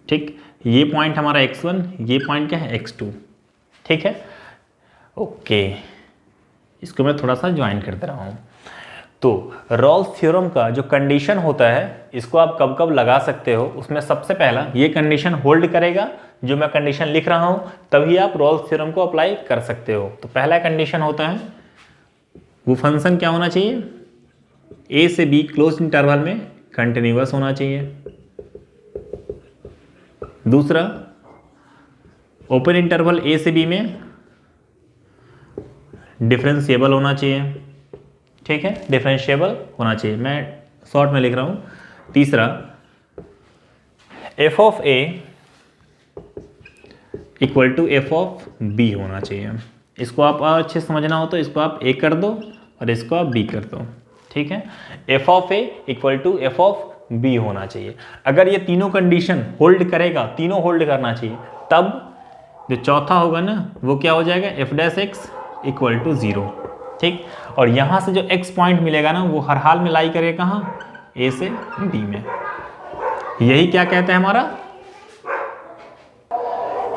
ठीक, ये पॉइंट हमारा x1, ये पॉइंट क्या है x2। ठीक है, ओके, इसको मैं थोड़ा सा ज्वाइन कर दे रहा हूँ। तो रॉल्स थ्योरम का जो कंडीशन होता है इसको आप कब कब लगा सकते हो, उसमें सबसे पहला ये कंडीशन होल्ड करेगा जो मैं कंडीशन लिख रहा हूं, तभी आप रॉल्स थ्योरम को अप्लाई कर सकते हो। तो पहला कंडीशन होता है वो फंक्शन क्या होना चाहिए, ए से बी क्लोज इंटरवल में कंटिन्यूअस होना चाहिए। दूसरा, ओपन इंटरवल ए से बी में डिफरेंशिएबल होना चाहिए। ठीक है, डिफरेंशिएबल होना चाहिए, मैं शॉर्ट में लिख रहा हूं। तीसरा, f of a equal to f of b होना चाहिए। इसको आप और अच्छे से समझना हो तो इसको आप ए कर दो और इसको आप बी कर दो। ठीक है, f of a equal to f of b होना चाहिए। अगर ये तीनों कंडीशन होल्ड करेगा, तीनों होल्ड करना चाहिए, तब जो चौथा होगा ना वो क्या हो जाएगा, f dash x equal to 0। ठीक, और यहाँ से जो x पॉइंट मिलेगा ना वो हर हाल में लाई करेगा कहाँ, a से b में। यही क्या कहता है हमारा,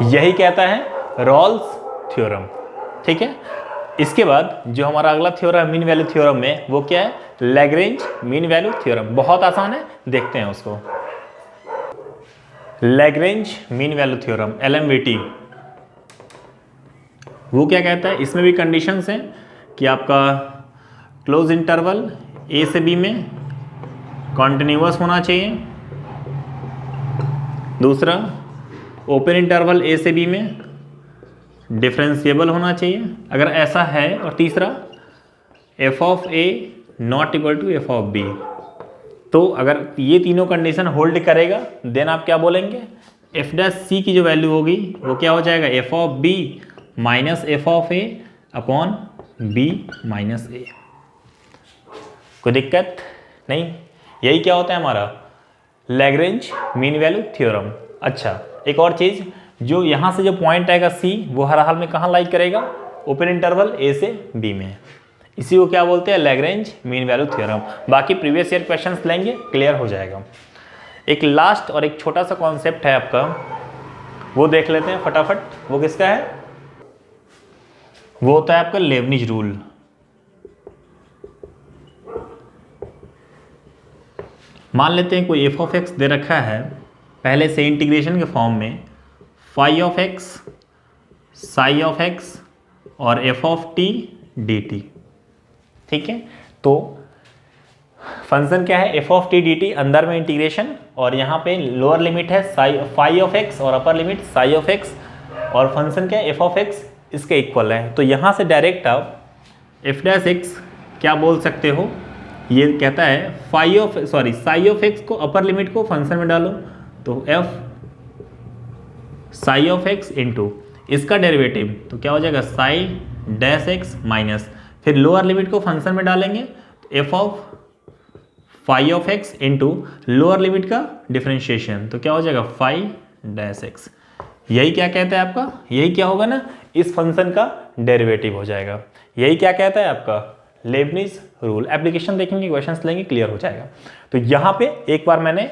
यही कहता है रॉल्स थ्योरम। ठीक है, इसके बाद जो हमारा अगला थ्योरम मीन वैल्यू थ्योरम में वो क्या है, लैग्रेंज मीन वैल्यू थ्योरम। बहुत आसान है, देखते हैं उसको। Lagrange mean value theorem LMVT, वो क्या कहता है, इसमें भी कंडीशंस हैं कि आपका क्लोज इंटरवल ए से बी में कॉन्टिन्यूअस होना चाहिए। दूसरा, ओपन इंटरवल ए से बी में डिफरेंशिएबल होना चाहिए अगर ऐसा है। और तीसरा, f of a not equal to f of b. तो अगर ये तीनों कंडीशन होल्ड करेगा देन आप क्या बोलेंगे, एफ डैश सी की जो वैल्यू होगी वो क्या हो जाएगा, f of b minus f of a upon b minus a. कोई दिक्कत नहीं, यही क्या होता है हमारा लैग्रेंज मीन वैल्यू थ्योरम। अच्छा, एक और चीज़, जो यहाँ से जो पॉइंट आएगा C वो हर हाल में कहाँ लाई करेगा, ओपन इंटरवल A से B में। इसी को क्या बोलते हैं, लैग्रेंज मीन वैल्यू थ्योरम। बाकी प्रीवियस ईयर क्वेश्चंस लेंगे, क्लियर हो जाएगा। एक लास्ट और एक छोटा सा कॉन्सेप्ट है आपका, वो देख लेते हैं फटाफट। वो किसका है, वो होता है आपका लेबनिज रूल। मान लेते हैं कोई एफ ऑफ एक्स दे रखा है पहले से इंटीग्रेशन के फॉर्म में, phi of x, psi of x और f of t d t. ठीक है, तो फंक्शन क्या है, f of t d t, अंदर में इंटीग्रेशन, और यहाँ पे लोअर लिमिट है साई फाई ऑफ एक्स और upper limit Sai of x, और फंक्शन क्या है, एफ ऑफ एक्स इसके इक्वल है। तो यहाँ से डायरेक्ट आप एफ डैश एक्स क्या बोल सकते हो, ये कहता है साई ऑफ एक्स को अपर लिमिट को फंक्शन में डालो, तो f psi of x into इसका डेरिवेटिव तो क्या हो जाएगा, साई डैश एक्स माइनस, फिर लोअर लिमिट को फंक्शन में डालेंगे तो f of phi of x into lower limit का डिफरेंशिएशन तो क्या हो जाएगा, फाई डैश एक्स। यही क्या कहता है आपका, यही क्या होगा ना, इस फंक्शन का डेरिवेटिव हो जाएगा। यही क्या कहता है आपका लेबनिज रूल। एप्लीकेशन देखेंगे, क्वेश्चंस लेंगे, क्लियर हो जाएगा। तो यहाँ पे एक बार मैंने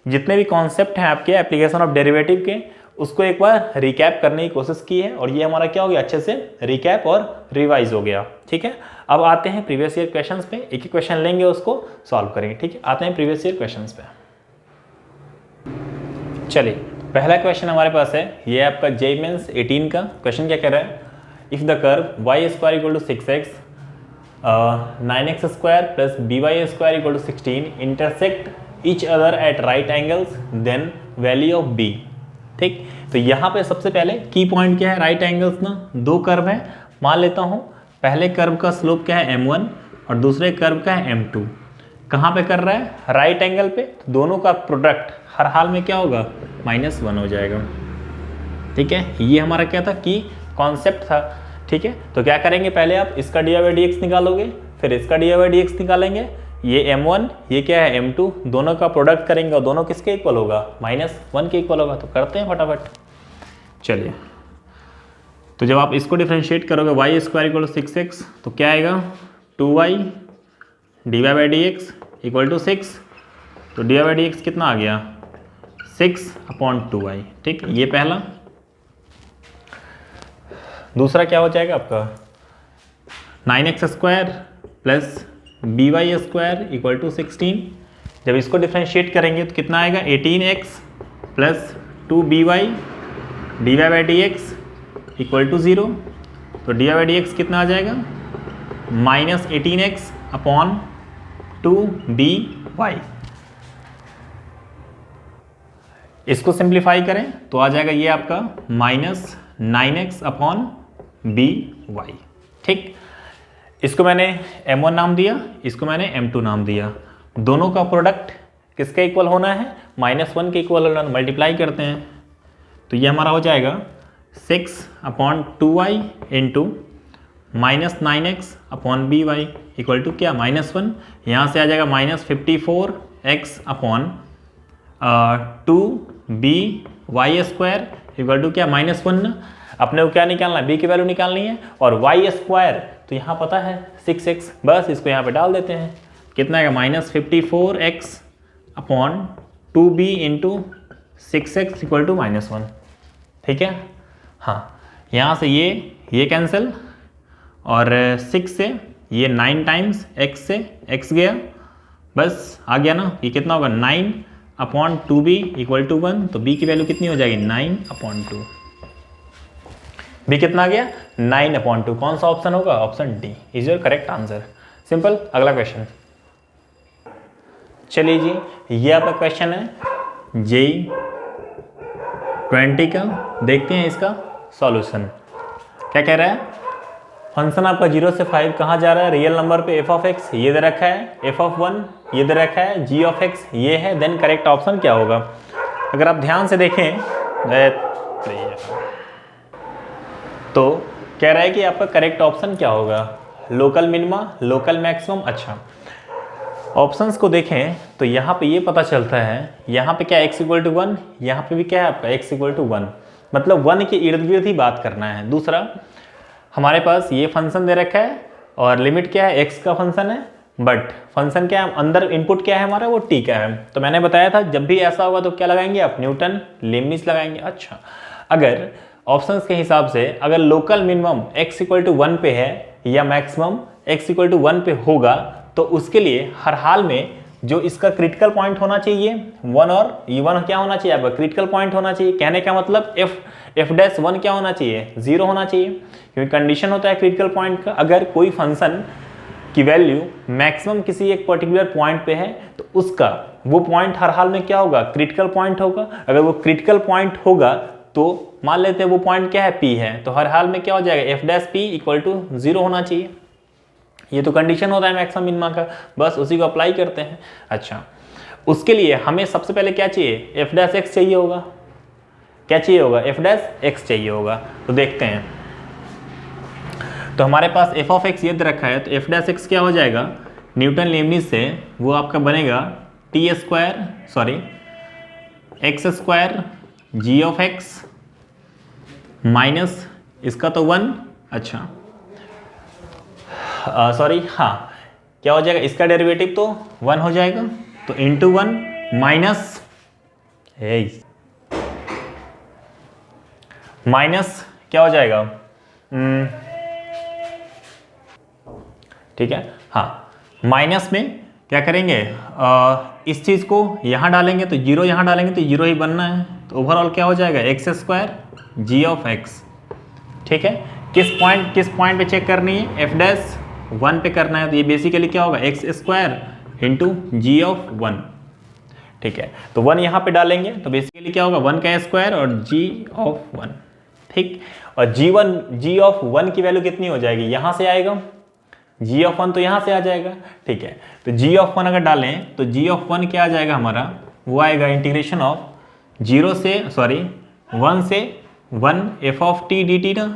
जितने भी कॉन्सेप्ट हैं आपके एप्लीकेशन ऑफ डेरिवेटिव के, उसको एक बार रिकैप करने की कोशिश की है, और ये हमारा क्या हो गया, अच्छे से रिकैप और रिवाइज हो गया। ठीक है, अब आते हैं प्रीवियस ईयर क्वेश्चंस पे, एक एक क्वेश्चन लेंगे उसको सॉल्व करेंगे। ठीक है, आते हैं प्रीवियस ईयर क्वेश्चंस पे। चलिए, पहला क्वेश्चन हमारे पास है, ये आपका जेईई मेंस 18 का क्वेश्चन। क्या कह रहा है, if the curve y square equal to 6x 9x square plus by square equal to 16 intersect each other at right angles then value of b। ठीक, तो यहाँ पे सबसे पहले की पॉइंट क्या है, राइट एंगल्स ना, दो कर्व है, मान लेता हूँ पहले कर्व का स्लोप क्या है m1 और दूसरे कर्व का है m2। कहाँ पे कर रहा है, राइट एंगल पे, तो दोनों का प्रोडक्ट हर हाल में क्या होगा, -1 हो जाएगा। ठीक है, ये हमारा क्या था कि कॉन्सेप्ट था। ठीक है, तो क्या करेंगे, पहले आप इसका dy/dx निकालोगे, फिर इसका dy/dx निकालेंगे, ये m1 ये क्या है m2, दोनों का प्रोडक्ट करेंगे और दोनों किसके इक्वल होगा, -1 के इक्वल होगा। तो करते हैं फटाफट। चलिए, तो जब आप इसको डिफ्रेंशिएट करोगे y square equal to 6x तो क्या आएगा, 2y dy/dx इक्वल टू 6, तो dy/dx कितना आ गया, 6/2y। ठीक, ये पहला। दूसरा क्या हो जाएगा आपका, 9x square plus b y square equal to 16। जब इसको डिफ्रेंशिएट करेंगे तो कितना आएगा 18x plus 2by dy by d x equal to 0। तो dy बाई डी एक्स कितना आ जाएगा माइनस 18x अपॉन 2by। इसको सिंप्लीफाई करें तो आ जाएगा ये आपका माइनस 9x अपॉन by। ठीक, इसको मैंने m1 नाम दिया, इसको मैंने m2 नाम दिया। दोनों का प्रोडक्ट किसके इक्वल होना है, -1 के इक्वल होना, मल्टीप्लाई करते हैं तो ये हमारा हो जाएगा 6 upon 2y into minus 9x upon by equal to क्या -1। यहाँ से आ जाएगा -54x upon 2by square equal to क्या -1 ना। अपने को क्या निकालना है, b की वैल्यू निकालनी है, और y स्क्वायर तो यहाँ पता है 6x, बस इसको यहाँ पे डाल देते हैं। कितना आएगा -54x upon 2b into 6x equal to -1। ठीक है, हाँ, यहाँ से ये कैंसिल, और 6 से ये 9 टाइम्स x से x गया, बस आ गया ना। ये कितना होगा 9 अपॉन 2b इक्वल टू 1। तो b की वैल्यू कितनी हो जाएगी 9 अपॉन 2। b कितना आ गया 9 अपॉन 2। कौन सा ऑप्शन होगा, option D is your correct answer. Simple. अगला क्वेश्चन, चलिए जी, ये आपका क्वेश्चन है JEE 20 का। देखते हैं इसका सॉल्यूशन। क्या कह रहा है, फंक्शन आपका 0 से 5 कहाँ जा रहा है, रियल नंबर पे f ऑफ x ये दे रखा है, f ऑफ 1 ये दे रखा है, g ऑफ x ये है, देन करेक्ट ऑप्शन क्या होगा। अगर आप ध्यान से देखें तो कह रहा है कि आपका करेक्ट ऑप्शन क्या होगा, लोकल मिनिमा, लोकल मैक्सिमम। अच्छा, ऑप्शंस को देखें तो यहाँ पे ये पता चलता है, यहाँ पे क्या x इक्वल टू 1, यहाँ पे भी क्या है आपका x इक्वल टू 1, मतलब 1 के इर्द गिर्द ही बात करना है। दूसरा, हमारे पास ये फंक्शन दे रखा है और लिमिट क्या है, x का फंक्शन है, बट फंक्शन क्या है, अंदर इनपुट क्या है हमारा, वो t का है। तो मैंने बताया था जब भी ऐसा होगा तो क्या लगाएंगे आप, न्यूटन लेबनिज लगाएंगे। अच्छा, अगर ऑप्शंस के हिसाब से अगर local minimum x equal to 1 पे है या मैक्सिमम x इक्वल टू 1 पे होगा, तो उसके लिए हर हाल में जो इसका क्रिटिकल पॉइंट होना चाहिए 1, और ये 1 क्या होना चाहिए आपका, क्रिटिकल पॉइंट होना चाहिए। कहने का मतलब f डैश 1 क्या होना चाहिए, 0 होना चाहिए, क्योंकि कंडीशन होता है क्रिटिकल पॉइंट का। अगर कोई फंक्शन की वैल्यू मैक्सिमम किसी एक पर्टिकुलर पॉइंट पे है तो उसका वो पॉइंट हर हाल में क्या होगा, क्रिटिकल पॉइंट होगा। अगर वो क्रिटिकल पॉइंट होगा तो मान लेते हैं वो पॉइंट क्या है, p है, तो हर हाल में क्या हो जाएगा, f dash p equal to 0 होना चाहिए। ये तो कंडीशन होता है मैक्सिमम मिनिमा का, बस उसी को अप्लाई करते हैं। अच्छा, उसके लिए हमें सबसे पहले क्या चाहिए, f डैश x चाहिए होगा। क्या चाहिए होगा, f डैश x चाहिए होगा। तो देखते हैं, तो हमारे पास f ऑफ x ये दे रखा है, तो f डैश x क्या हो जाएगा, न्यूटन लेबनिज से वो आपका बनेगा x square g of x minus इसका तो 1। अच्छा, हाँ, क्या हो जाएगा, इसका डेरिवेटिव तो 1 हो जाएगा, तो इंटू 1 माइनस क्या हो जाएगा, ठीक है, हाँ, माइनस में क्या करेंगे, इस चीज़ को यहाँ डालेंगे तो 0 यहाँ डालेंगे तो 0 ही बनना है। तो ओवरऑल क्या हो जाएगा, x square g of x। ठीक है, किस पॉइंट पे चेक करनी है, f डैश 1 पे करना है, तो ये बेसिकली क्या होगा, x square into g of 1। ठीक है, तो 1 यहाँ पे डालेंगे तो बेसिकली क्या होगा, 1 का स्क्वायर और g ऑफ 1। ठीक, और g ऑफ 1 की वैल्यू कितनी हो जाएगी, यहाँ से आएगा, g ऑफ 1 तो यहाँ से आ जाएगा। ठीक है, तो g ऑफ 1 अगर डालें तो g ऑफ 1 क्या आ जाएगा हमारा, वो आएगा इंटीग्रेशन ऑफ 1 से 1 f ऑफ t dt ना।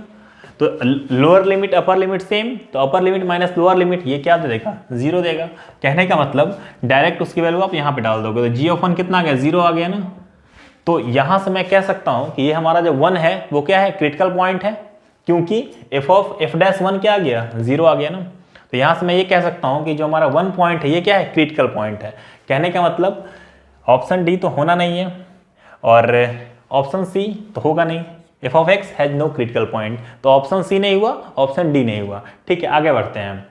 तो lower limit upper limit same, तो upper limit minus lower limit ये क्या दे देगा, 0 देगा। कहने का मतलब डायरेक्ट उसकी वैल्यू आप यहाँ पे डाल दोगे, तो g ऑफ 1 कितना आ गया, 0 आ गया ना। तो यहाँ से मैं कह सकता हूँ कि ये हमारा जो 1 है वो क्या है, क्रिटिकल पॉइंट है, क्योंकि f डैश 1 क्या आ गया, 0 आ गया ना। तो यहाँ से मैं ये कह सकता हूँ कि जो हमारा 1 पॉइंट है ये क्या है, क्रिटिकल पॉइंट है। कहने का मतलब ऑप्शन डी तो होना नहीं है और ऑप्शन सी तो होगा नहीं, f of x has no critical point. तो ऑप्शन सी नहीं हुआ, ऑप्शन डी नहीं हुआ। ठीक है, आगे बढ़ते हैं।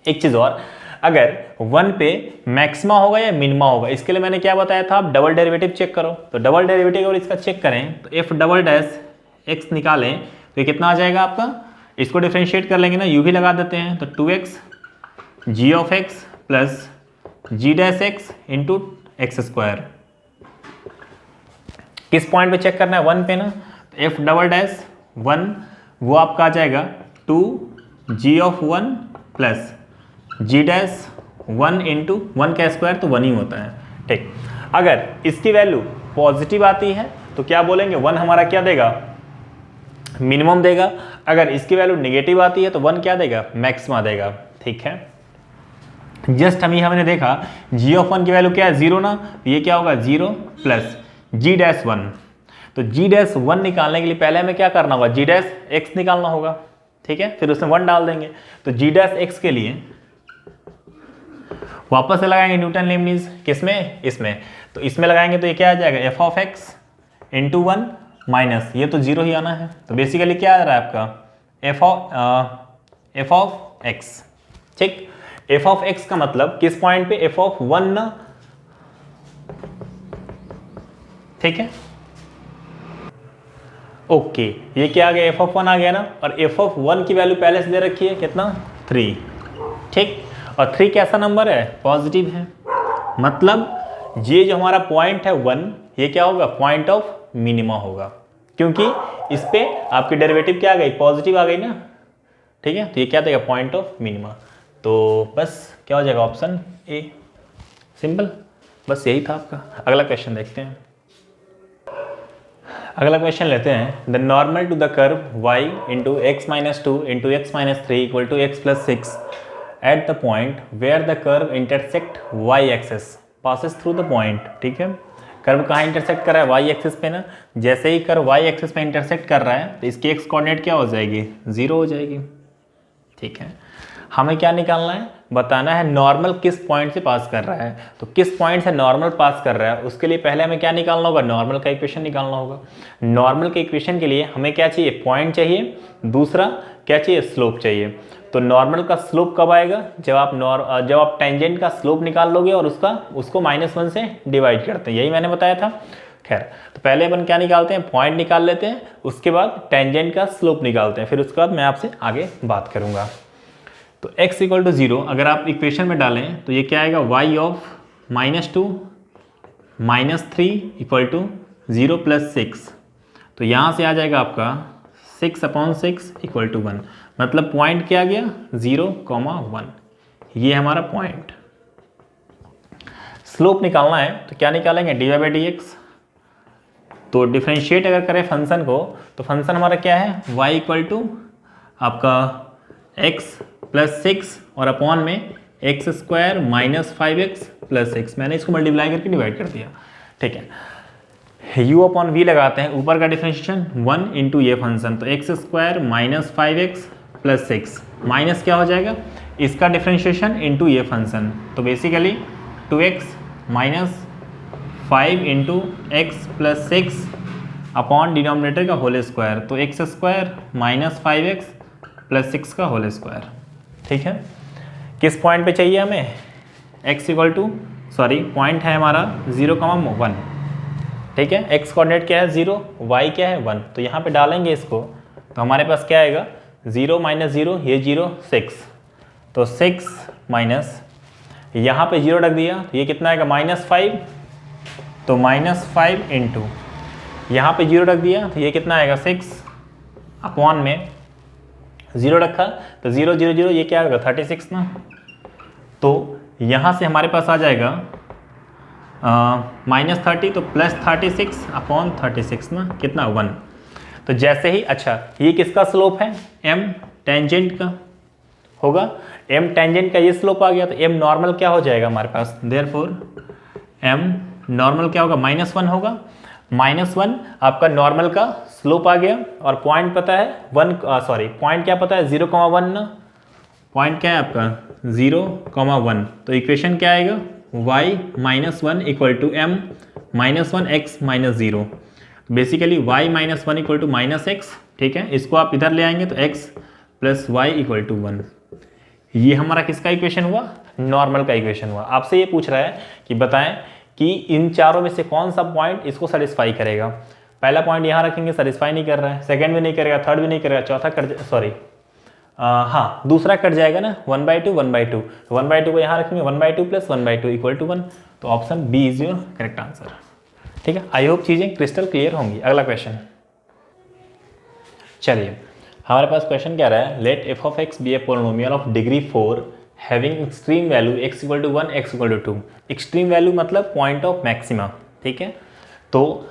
एक चीज़ और, अगर 1 पे मैक्सिमा होगा या मिनिमा होगा, इसके लिए मैंने क्या बताया था, आप डबल डेरिवेटिव चेक करो। तो डबल डेरिवेटिव और इसका चेक करें तो एफ डबल डैश एक्स निकालें तो ये कितना आ जाएगा आपका, इसको डिफ्रेंशिएट कर लेंगे ना, यू भी लगा देते हैं तो 2x g of x plus g dash x into x square. किस पॉइंट पे चेक करना है, 1 पे ना, तो एफ डबल डैश 1 वो आपका आ जाएगा 2 g of 1 plus g dash 1 into 1 का स्क्वायर तो 1 ही होता है। ठीक, अगर इसकी वैल्यू पॉजिटिव आती है तो क्या बोलेंगे, 1 हमारा क्या देगा, मिनिमम देगा। अगर इसकी वैल्यू नेगेटिव आती है तो 1 क्या देगा, मैक्सिमा देगा। ठीक है, जस्ट हमने देखा जी ऑफ 1 की वैल्यू क्या है, 0 ना, तो ये क्या होगा 0 प्लस जी डैश 1। तो जी डैश 1 निकालने के लिए पहले हमें क्या करना होगा, जी डैश एक्स निकालना होगा। ठीक है, फिर उसमें 1 डाल देंगे। तो जी डैश एक्स के लिए वापस से लगाएंगे न्यूटन लेबनीज, किसमें, इसमें। तो इसमें लगाएंगे तो ये क्या आ जाएगा, f of x into 1 minus, ये तो 0 ही आना है। तो बेसिकली क्या आ रहा है आपका, एफ ऑफ एक्स। ठीक, एफ ऑफ एक्स का मतलब किस पॉइंट पे, एफ ऑफ 1 ना। ठीक है, ओके, ये क्या आ गया, एफ ऑफ 1 आ गया ना, और एफ ऑफ 1 की वैल्यू पहले से दे रखी है कितना, 3। ठीक, और 3 कैसा नंबर है, पॉजिटिव है। मतलब ये जो हमारा पॉइंट है 1, ये क्या होगा, पॉइंट ऑफ मिनिमा होगा, क्योंकि इस पे आपकी डेरिवेटिव क्या आ गई, पॉजिटिव आ गई ना। ठीक है, तो ये क्या देगा, पॉइंट ऑफ मिनिमा। तो बस क्या हो जाएगा, ऑप्शन ए, सिंपल, बस यही था आपका। अगला क्वेश्चन देखते हैं। अगला क्वेश्चन लेते हैं, the normal to the curve y into x minus 2 into x minus 3 equal to x plus 6 at the point where the curve intersect y axis passes through the point. ठीक है, कर्व कहाँ इंटरसेक्ट कर रहा है, y एक्सिस पे ना। जैसे ही कर्व y एक्सिस पे इंटरसेक्ट कर रहा है तो इसकी एक्स कोऑर्डिनेट क्या हो जाएगी, 0 हो जाएगी। ठीक है, हमें क्या निकालना है, बताना है नॉर्मल किस पॉइंट से पास कर रहा है। तो किस पॉइंट से नॉर्मल पास कर रहा है, उसके लिए पहले हमें क्या निकालना होगा, नॉर्मल का इक्वेशन निकालना होगा। नॉर्मल के इक्वेशन के लिए हमें क्या चाहिए, पॉइंट चाहिए, दूसरा क्या चाहिए, स्लोप चाहिए। तो नॉर्मल का स्लोप कब आएगा, जब आप टेंजेंट का स्लोप निकाल लोगे और उसको -1 से डिवाइड करते हैं, यही मैंने बताया था। खैर, तो पहले अपन क्या निकालते हैं, पॉइंट निकाल लेते हैं, उसके बाद टेंजेंट का स्लोप निकालते हैं, फिर उसके बाद मैं आपसे आगे बात करूंगा। तो x इक्वल टू 0 अगर आप इक्वेशन में डालें तो ये क्या आएगा, y of -2 -3 equal to 0 plus 6। तो यहाँ से आ जाएगा आपका 6/6 इक्वल टू 1। मतलब पॉइंट क्या आ गया, 0,1। ये हमारा पॉइंट। स्लोप निकालना है तो क्या निकालेंगे, dy/dx। तो डिफ्रेंशिएट अगर करें फंक्शन को तो फंक्शन हमारा क्या है, y इक्वल टू आपका x प्लस 6 और अपॉन में x square minus 5x plus 6। मैंने इसको मल्टीप्लाई करके डिवाइड कर दिया। ठीक है, u अपॉन v लगाते हैं, ऊपर का डिफरेंशिएशन 1 इंटू ये फंक्शन, तो x square minus 5x plus 6 minus क्या हो जाएगा, इसका डिफरेंशिएशन इंटू ये फंक्शन। तो basically 2x minus 5 into x plus 6 upon denominator का होल स्क्वायर, तो x square minus 5x plus 6 का होल स्क्वायर। ठीक है, किस पॉइंट पे चाहिए हमें, x इक्वल टू पॉइंट है हमारा 0,1। ठीक है, x कोऑर्डिनेट क्या है 0, y क्या है 1। तो यहाँ पे डालेंगे इसको तो हमारे पास क्या आएगा, 0 माइनस 0, ये 0 6, तो 6 माइनस यहाँ पे 0 रख दिया तो ये कितना आएगा, -5। तो -5 इंटू यहाँ पे 0 रख दिया तो ये कितना आएगा, 6 अपॉन में 0 रखा तो 0 0 0, ये क्या आएगा 36 ना। तो यहाँ से हमारे पास आ जाएगा -30 तो +36 अपॉन 36 ना, कितना 1। तो जैसे ही, अच्छा ये किसका स्लोप है, m टेंजेंट का होगा, m टेंजेंट का ये स्लोप आ गया तो m नॉर्मल क्या हो जाएगा हमारे पास, देयरफॉर m नॉर्मल क्या होगा, -1 होगा। -1 आपका नॉर्मल का स्लोप आ गया और पॉइंट पता है पॉइंट क्या पता है, 0,1 ना। पॉइंट क्या है आपका 0,1। तो इक्वेशन क्या आएगा, y -1 equal to m -1 x minus 0। Basically y -1 equal to -x। ठीक है, इसको आप इधर ले आएंगे तो x plus y equal to 1। ये हमारा किसका इक्वेशन हुआ, नॉर्मल का इक्वेशन हुआ। आपसे ये पूछ रहा है कि बताएं कि इन चारों में से कौन सा पॉइंट इसको सेटिस्फाई करेगा। पहला पॉइंट यहाँ रखेंगे, सेटिस्फाई नहीं कर रहा है, सेकंड भी नहीं करेगा, थर्ड भी नहीं करेगा, चौथा कट सॉरी हाँ दूसरा कट जाएगा ना 1/2 1/2, 1/2 को यहाँ रखेंगे 1/2 प्लस 1/2 इक्वल टू 1। तो option B is your correct answer. ठीक है, आई होप चीज़ें क्रिस्टल क्लियर होंगी। अगला क्वेश्चन, चलिए हमारे पास क्वेश्चन क्या रहा है, let f of x be a polynomial of degree 4 having extreme value x equal to 1 x equal to 2। Extreme value मतलब पॉइंट ऑफ मैक्सिमा। ठीक है, तो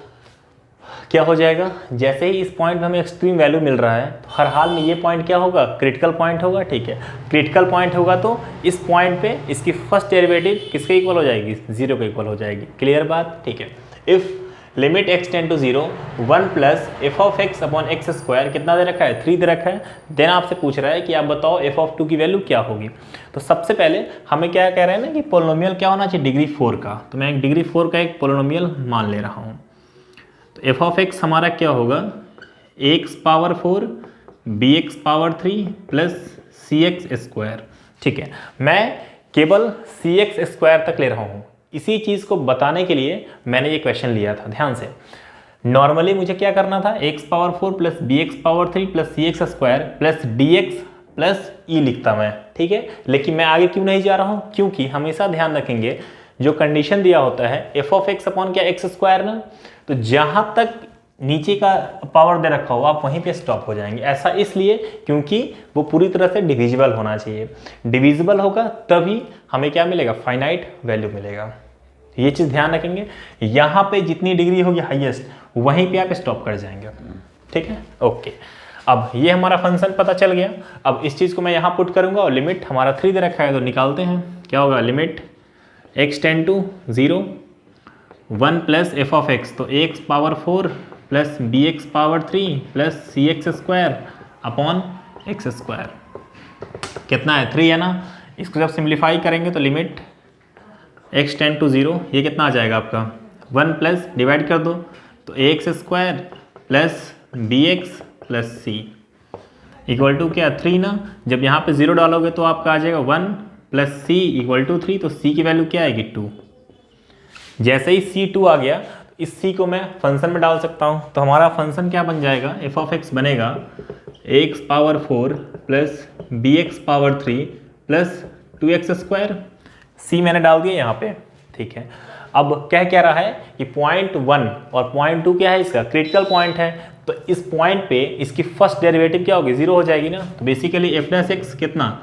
क्या हो जाएगा, जैसे ही इस पॉइंट में हमें एक्सट्रीम वैल्यू मिल रहा है तो हर हाल में ये पॉइंट क्या होगा, क्रिटिकल पॉइंट होगा। ठीक है, क्रिटिकल पॉइंट होगा तो इस पॉइंट पे इसकी फर्स्ट डेरिवेटिव किसके इक्वल हो जाएगी, 0 के इक्वल हो जाएगी। क्लियर बात। ठीक है, if limit x tend to 0 1 plus f of x upon x square कितना दे रखा है, 3 दे रखा है। देन आपसे पूछ रहा है कि आप बताओ एफ ऑफ 2 की वैल्यू क्या होगी। तो सबसे पहले हमें क्या कह रहे हैं ना कि पोलिनोमियल क्या होना चाहिए, डिग्री 4 का। तो मैं एक डिग्री 4 का एक पोलिनोमियल मान ले रहा हूँ। तो एफ ऑफ एक्स हमारा क्या होगा, x power 4 b x power 3 plus c x square. ठीक है, मैं केवल सी एक्स स्क्वायर तक ले रहा हूँ। इसी चीज़ को बताने के लिए मैंने ये क्वेश्चन लिया था। ध्यान से, नॉर्मली मुझे क्या करना था, x power 4 plus b x power 3 plus c x square plus d x plus e लिखता मैं। ठीक है, लेकिन मैं आगे क्यों नहीं जा रहा हूँ, क्योंकि हमेशा ध्यान रखेंगे जो कंडीशन दिया होता है एफ ऑफ एक्स अपॉन क्या एक्स स्क्वायर ना, तो जहाँ तक नीचे का पावर दे रखा हो आप वहीं पे स्टॉप हो जाएंगे। ऐसा इसलिए क्योंकि वो पूरी तरह से डिविजिबल होना चाहिए। डिविजिबल होगा तभी हमें क्या मिलेगा, फाइनाइट वैल्यू मिलेगा। ये चीज़ ध्यान रखेंगे, यहाँ पे जितनी डिग्री होगी हाईएस्ट वहीं पे आप स्टॉप कर जाएंगे। ठीक है, ओके। अब ये हमारा फंक्शन पता चल गया। अब इस चीज़ को मैं यहाँ पुट करूँगा और लिमिट हमारा 3 दे रखा है तो निकालते हैं। क्या होगा, limit x tend to 0 1 plus f of x, तो x power 4 plus b x power 3 plus c x square upon x square कितना है, 3 है ना। इसको जब सिंप्लीफाई करेंगे तो लिमिट x टेंड टू 0, ये कितना आ जाएगा आपका 1 प्लस डिवाइड कर दो तो x square plus b x plus c equal to क्या 3 ना। जब यहाँ पे 0 डालोगे तो आपका आ जाएगा 1 प्लस सी इक्वल टू 3, तो सी की वैल्यू क्या आएगी 2। जैसे ही सी 2 आ गया तो इस सी को मैं फंक्शन में डाल सकता हूँ। तो हमारा फंक्शन क्या बन जाएगा, एफ ऑफ एक्स बनेगा x power 4 plus b x power 3 plus 2x square. C मैंने डाल दिया यहाँ पे। ठीक है, अब क्या रहा है कि पॉइंट 1 और पॉइंट 2 क्या है, इसका क्रिटिकल पॉइंट है। तो इस पॉइंट पे इसकी फर्स्ट डेरिवेटिव क्या होगी, 0 हो जाएगी ना। तो बेसिकली एफ डैश एक्स कितना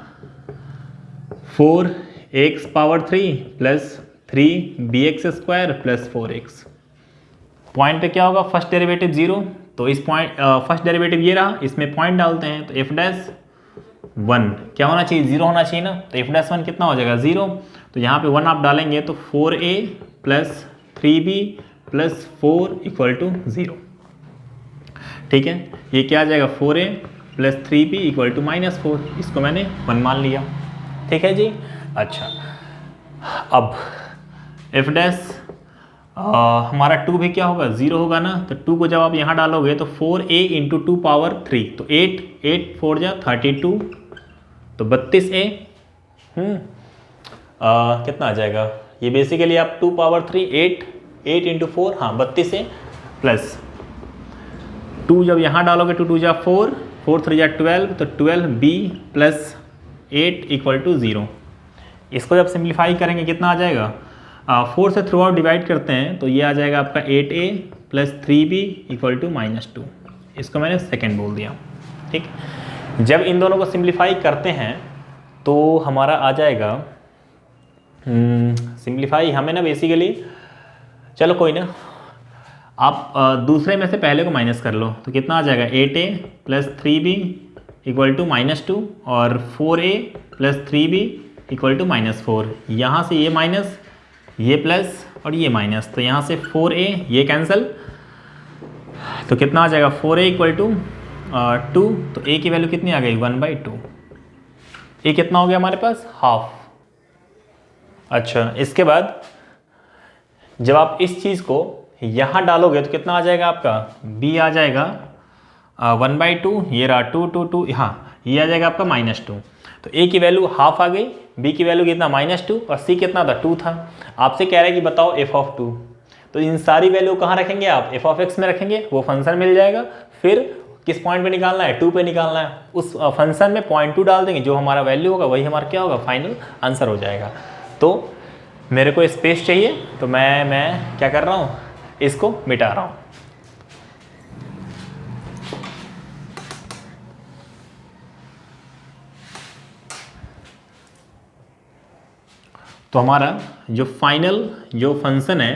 4 X power 3 plus 3 B X square plus 4x। Point पे क्या होगा, फर्स्ट डेरिवेटिव 0, तो इस पॉइंट फर्स्ट डेरिवेटिव ये रहा, इसमें पॉइंट डालते हैं तो एफ डैश 1 क्या होना चाहिए, 0 होना चाहिए ना। तो एफ डैश 1 कितना हो जाएगा 0, तो यहाँ पे 1 आप डालेंगे तो 4a plus 3b plus 4 equal to 0। ठीक है, ये क्या आ जाएगा 4a plus 3b equal to -4, इसको मैंने 1 मान लिया। ठीक है जी। अच्छा, अब एफ डैश हमारा 2 भी क्या होगा 0 होगा ना। तो 2 को जब आप यहाँ डालोगे तो 4a इंटू 2 पावर 3, तो 8 4 जा 32, तो 32a कितना आ जाएगा, ये बेसिकली आप 2 पावर 3 8 इंटू 4 हाँ 32a प्लस 2 जब यहाँ डालोगे 2 2 जा 4 4 3 जा 12, तो 12b प्लस 8 इक्वल टू 0। इसको जब सिंप्लीफाई करेंगे कितना आ जाएगा, 4 से थ्रू आउट डिवाइड करते हैं तो ये आ जाएगा आपका 8a plus 3b equal to -2। इसको मैंने सेकेंड बोल दिया। ठीक, जब इन दोनों को सिंप्लीफाई करते हैं तो हमारा आ जाएगा सिंप्लीफाई हमें ना बेसिकली, चलो कोई ना, आप दूसरे में से पहले को माइनस कर लो तो कितना आ जाएगा 8a plus 3b equal to -2 और 4a plus 3b equal to -4। यहाँ से ये माइनस, ये प्लस और ये माइनस, तो यहाँ से 4a ये कैंसिल, तो कितना आ जाएगा 4a इक्वल टू 2, तो a की वैल्यू कितनी आ गई 1/2। a कितना हो गया हमारे पास, हाफ। अच्छा, इसके बाद जब आप इस चीज़ को यहाँ डालोगे तो कितना आ जाएगा आपका, b आ जाएगा 1/2, ये रहा 2 2 2, हाँ ये आ जाएगा आपका -2। तो ए की वैल्यू हाफ आ गई, बी की वैल्यू कितना -2 और सी कितना था 2 था। आपसे कह रहा है कि बताओ f(2), तो इन सारी वैल्यू कहाँ रखेंगे आप, f(x) में रखेंगे, वो फंक्शन मिल जाएगा। फिर किस पॉइंट पे निकालना है, 2 पे निकालना है, उस फंक्शन में 0.2 डाल देंगे, जो हमारा वैल्यू होगा वही हमारा क्या होगा, फाइनल आंसर हो जाएगा। तो मेरे को स्पेस चाहिए, तो मैं क्या कर रहा हूँ, इसको मिटा रहा हूँ। तो हमारा जो फाइनल जो फंक्शन है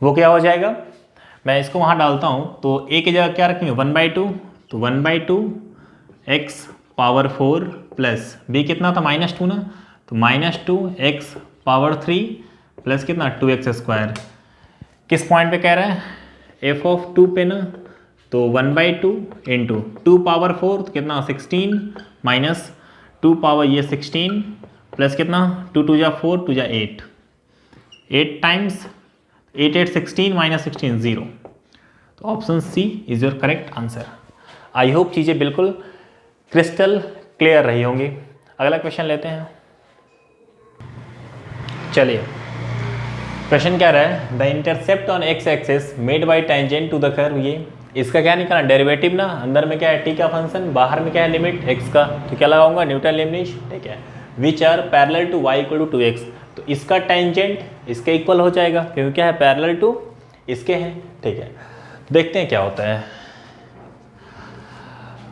वो क्या हो जाएगा, मैं इसको वहाँ डालता हूँ, तो a की जगह क्या रखेंगे 1/2, तो 1/2 x पावर 4 प्लस b कितना था -2 ना, तो -2 x पावर 3 प्लस कितना 2x²। किस पॉइंट पे कह रहा है, f(2) पे ना, तो 1/2 इंटू 2 पावर 4 तो कितना 16 माइनस 2 पावर ये 16 प्लस कितना 2 2 जा 4 2 जा 8, 8 टाइम्स 8 8 16 माइनस 16 0। तो option C is your correct answer. I hope चीज़ें बिल्कुल क्रिस्टल क्लियर रही होंगी। अगला क्वेश्चन लेते हैं। चलिए क्वेश्चन क्या रहा है, the intercept on x axis made by tangent to the curve, ये इसका क्या निकालना, डेरिवेटिव ना, अंदर में क्या है टी का फंक्शन, बाहर में क्या है लिमिट एक्स का, तो क्या लगाऊंगा न्यूटन लेबनिज, ठीक है, which are parallel to y equal to 2x, तो इसका टेंजेंट इसके इक्वल हो जाएगा क्योंकि क्या है पैरेलल टू इसके हैं, ठीक है। देखते हैं क्या होता है।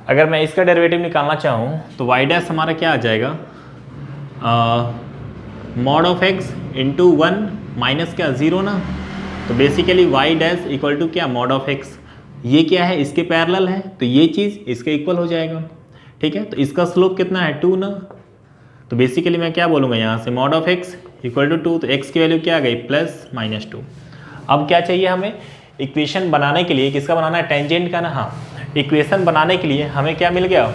अगर मैं इसका डेरिवेटिव निकालना चाहूँ तो y डैश हमारा क्या आ जाएगा, mod of x into 1 minus क्या 0 ना, तो basically y dash equal to क्या मॉड ऑफ x, ये क्या है इसके पैरेलल है, तो ये चीज़ इसके इक्वल हो जाएगा, ठीक है। तो इसका स्लोप कितना है 2 ना, तो बेसिकली मैं क्या बोलूँगा यहाँ से mod of x equal to 2, तो x की वैल्यू क्या आ गई +-2। अब क्या चाहिए हमें, इक्वेशन बनाने के लिए किसका बनाना है, टेंजेंट का ना, हाँ इक्वेशन बनाने के लिए हमें क्या मिल गया,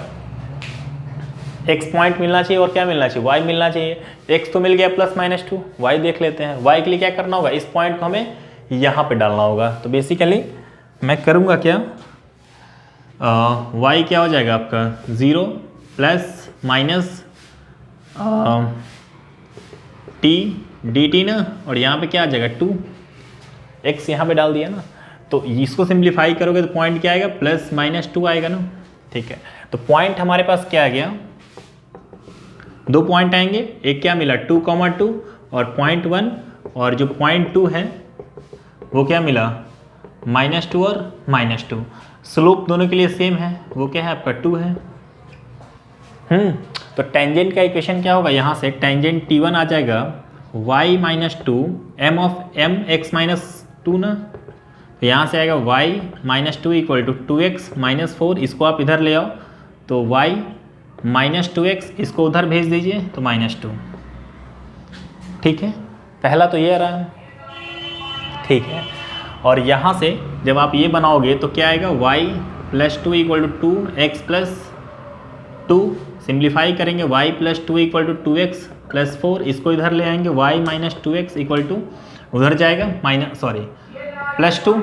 x पॉइंट मिलना चाहिए और क्या मिलना चाहिए y मिलना चाहिए। x तो मिल गया +-2, y देख लेते हैं, y के लिए क्या करना होगा, इस पॉइंट को हमें यहाँ पे डालना होगा। तो बेसिकली मैं करूँगा क्या, y क्या हो जाएगा आपका 0 प्लस माइनस t dt ना, और यहाँ पे क्या आ जाएगा 2, x यहाँ पे डाल दिया ना, तो इसको सिंप्लीफाई करोगे तो पॉइंट क्या आएगा +-2 आएगा ना, ठीक है। तो पॉइंट हमारे पास क्या आ गया, 2 पॉइंट आएंगे, एक क्या मिला 2,2 और 0.1, और जो 0.2 है वो क्या मिला -2 और -2। स्लोप दोनों के लिए सेम है, वो क्या है आपका 2 है। तो टेंजेंट का इक्वेशन क्या होगा, यहाँ से टेंजेंट T1 आ जाएगा y - 2 m of m x - 2 ना, तो यहाँ से आएगा y - 2 इक्वल टू 2x - 4, इसको आप इधर ले आओ तो y - 2x, इसको उधर भेज दीजिए तो -2, ठीक है। पहला तो ये रहा, ठीक है। और यहाँ से जब आप ये बनाओगे तो क्या आएगा y + 2 equal to 2x + 2, simplify करेंगे y + 2 इक्वल टू 2x + 4, इसको इधर ले आएंगे y - 2x इक्वल टू उधर जाएगा +2।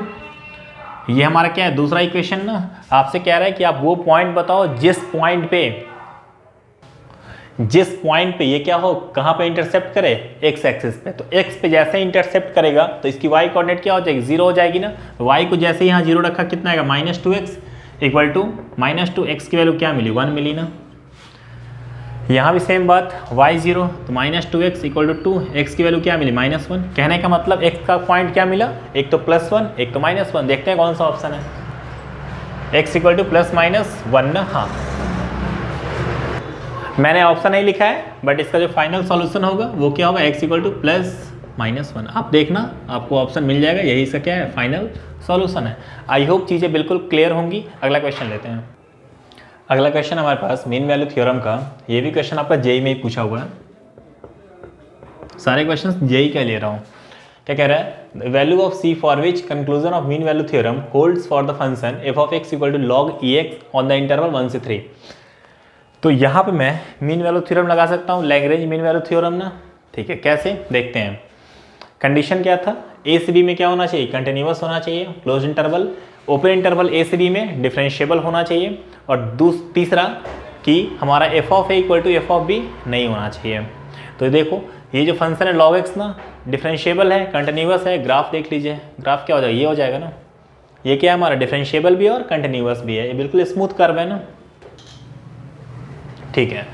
ये हमारा क्या है दूसरा इक्वेशन ना, आपसे कह रहा है कि आप वो पॉइंट बताओ जिस पॉइंट पे ये क्या हो, कहाँ पे इंटरसेप्ट करे, x एक्सिस पे। तो x पे जैसे इंटरसेप्ट करेगा तो इसकी y कोऑर्डिनेट क्या हो जाएगी 0 हो जाएगी ना, तो y को जैसे यहाँ 0 रखा कितना आएगा -2x इक्वल टू -2x की वैल्यू क्या मिली 1 मिली ना। यहाँ भी सेम बात y 0 तो -2x इक्वल टू 2, x की वैल्यू क्या मिली -1। कहने का मतलब x का पॉइंट क्या मिला, एक तो +1 एक तो -1, देखते हैं कौन सा ऑप्शन है, x इक्वल टू +-1 ना, हाँ मैंने ऑप्शन नहीं लिखा है, बट इसका जो फाइनल सॉल्यूशन होगा वो क्या होगा, x इक्वल टू +-1। आप देखना आपको ऑप्शन मिल जाएगा, यही इसका क्या है फाइनल सॉल्यूशन है। आई होप चीज़ें बिल्कुल क्लियर होंगी। अगला क्वेश्चन लेते हैं। अगला क्वेश्चन हमारे पास मीन वैल्यू थ्योरम का, ये भी क्वेश्चन आपका जेई में ही पूछा हुआ है, सारे क्वेश्चन जेई का ले रहा हूँ। क्या कह रहा है, value of c for which conclusion of mean value theorem holds for the function f of x equal to log ex on the interval 1 से 3। तो यहाँ पे मैं मीन वैल्यू थ्योरम लगा सकता हूँ, लैग्रेंज मीन वैल्यू थ्योरम ना, ठीक है। कैसे देखते हैं, कंडीशन क्या था, ए से बी में क्या होना चाहिए, कंटिन्यूअस होना चाहिए, क्लोज इंटरवल ओपन इंटरवल ए से बी में डिफरेंशिएबल होना चाहिए, और तीसरा कि हमारा f of a equal to f of b नहीं होना चाहिए। तो देखो ये जो फंक्शन है log x ना डिफरेंशिएबल है, कंटिन्यूअस है, ग्राफ देख लीजिए, ग्राफ क्या हो जाएगा, ये हो जाएगा ना, ये क्या है हमारा डिफरेंशिएबल भी है और कंटिन्यूअस भी है, ये बिल्कुल स्मूथ कर्व है ना, ठीक है।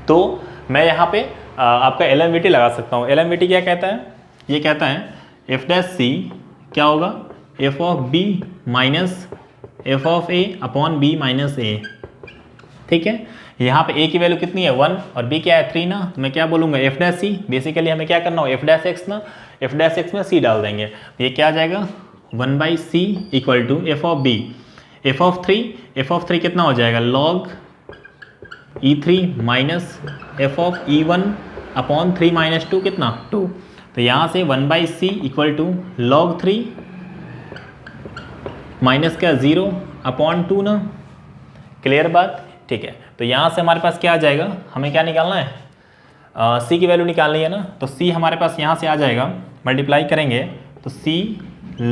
तो मैं यहाँ पे आपका LMVT लगा सकता हूँ। LMVT क्या कहता है, ये कहता है एफ डैश सी क्या होगा, f of b minus f of a upon b minus a, ठीक है। यहाँ पे a की वैल्यू कितनी है 1 और b क्या है 3 ना, तो मैं क्या बोलूँगा एफ डैश सी, बेसिकली हमें क्या करना हो एफ डैश एक्स ना, एफ डैश एक्स में c डाल देंगे, ये क्या आ जाएगा 1/c equal to f of b, f of 3 कितना हो जाएगा log e3 minus f of e1 upon 3 minus 2 कितना 2, तो यहाँ से 1/c equal to log 3 minus क्या 0 अपॉन 2 ना, क्लियर बात, ठीक है। तो यहाँ से हमारे पास क्या आ जाएगा, हमें क्या निकालना है, c की वैल्यू निकालनी है ना, तो c हमारे पास यहाँ से आ जाएगा, मल्टीप्लाई करेंगे तो c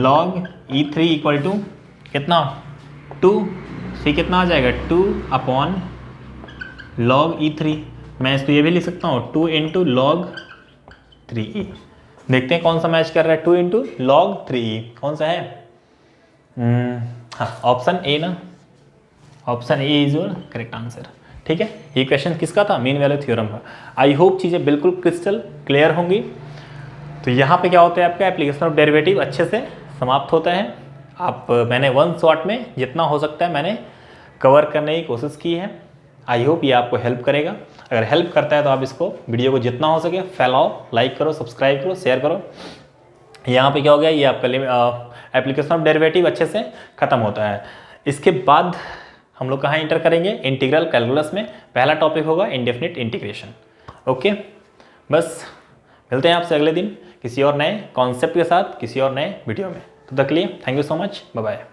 log e3 equal to कितना 2, c कितना आ जाएगा 2 अपॉन log e3, मैं इसको ये भी लिख सकता हूँ 2 इंटू log 3e, देखते हैं कौन सा मैच कर रहा है, 2 इंटू log 3e कौन सा है, हाँ ऑप्शन ए ना, option A is your correct answer, ठीक है। ये क्वेश्चन किसका था, मीन वैल्यू थ्योरम का। आई होप चीज़ें बिल्कुल क्रिस्टल क्लियर होंगी। तो यहाँ पे क्या होता है आपका एप्लीकेशन ऑफ डेरिवेटिव अच्छे से समाप्त होता है। आप मैंने वन शॉट में जितना हो सकता है मैंने कवर करने की कोशिश की है। आई होप ये आपको हेल्प करेगा। अगर हेल्प करता है तो आप इसको वीडियो को जितना हो सके फैलाओ, लाइक करो, सब्सक्राइब करो, शेयर करो। यहाँ पे क्या हो गया, ये आपका एप्लीकेशन ऑफ डेरिवेटिव अच्छे से ख़त्म होता है। इसके बाद हम लोग कहाँ इंटर करेंगे, इंटीग्रल कैलकुलस में पहला टॉपिक होगा इंडेफिनिट इंटीग्रेशन। ओके, बस मिलते हैं आपसे अगले दिन किसी और नए कॉन्सेप्ट के साथ, किसी और नए वीडियो में। तो तक के लिए thank you so much, bye bye.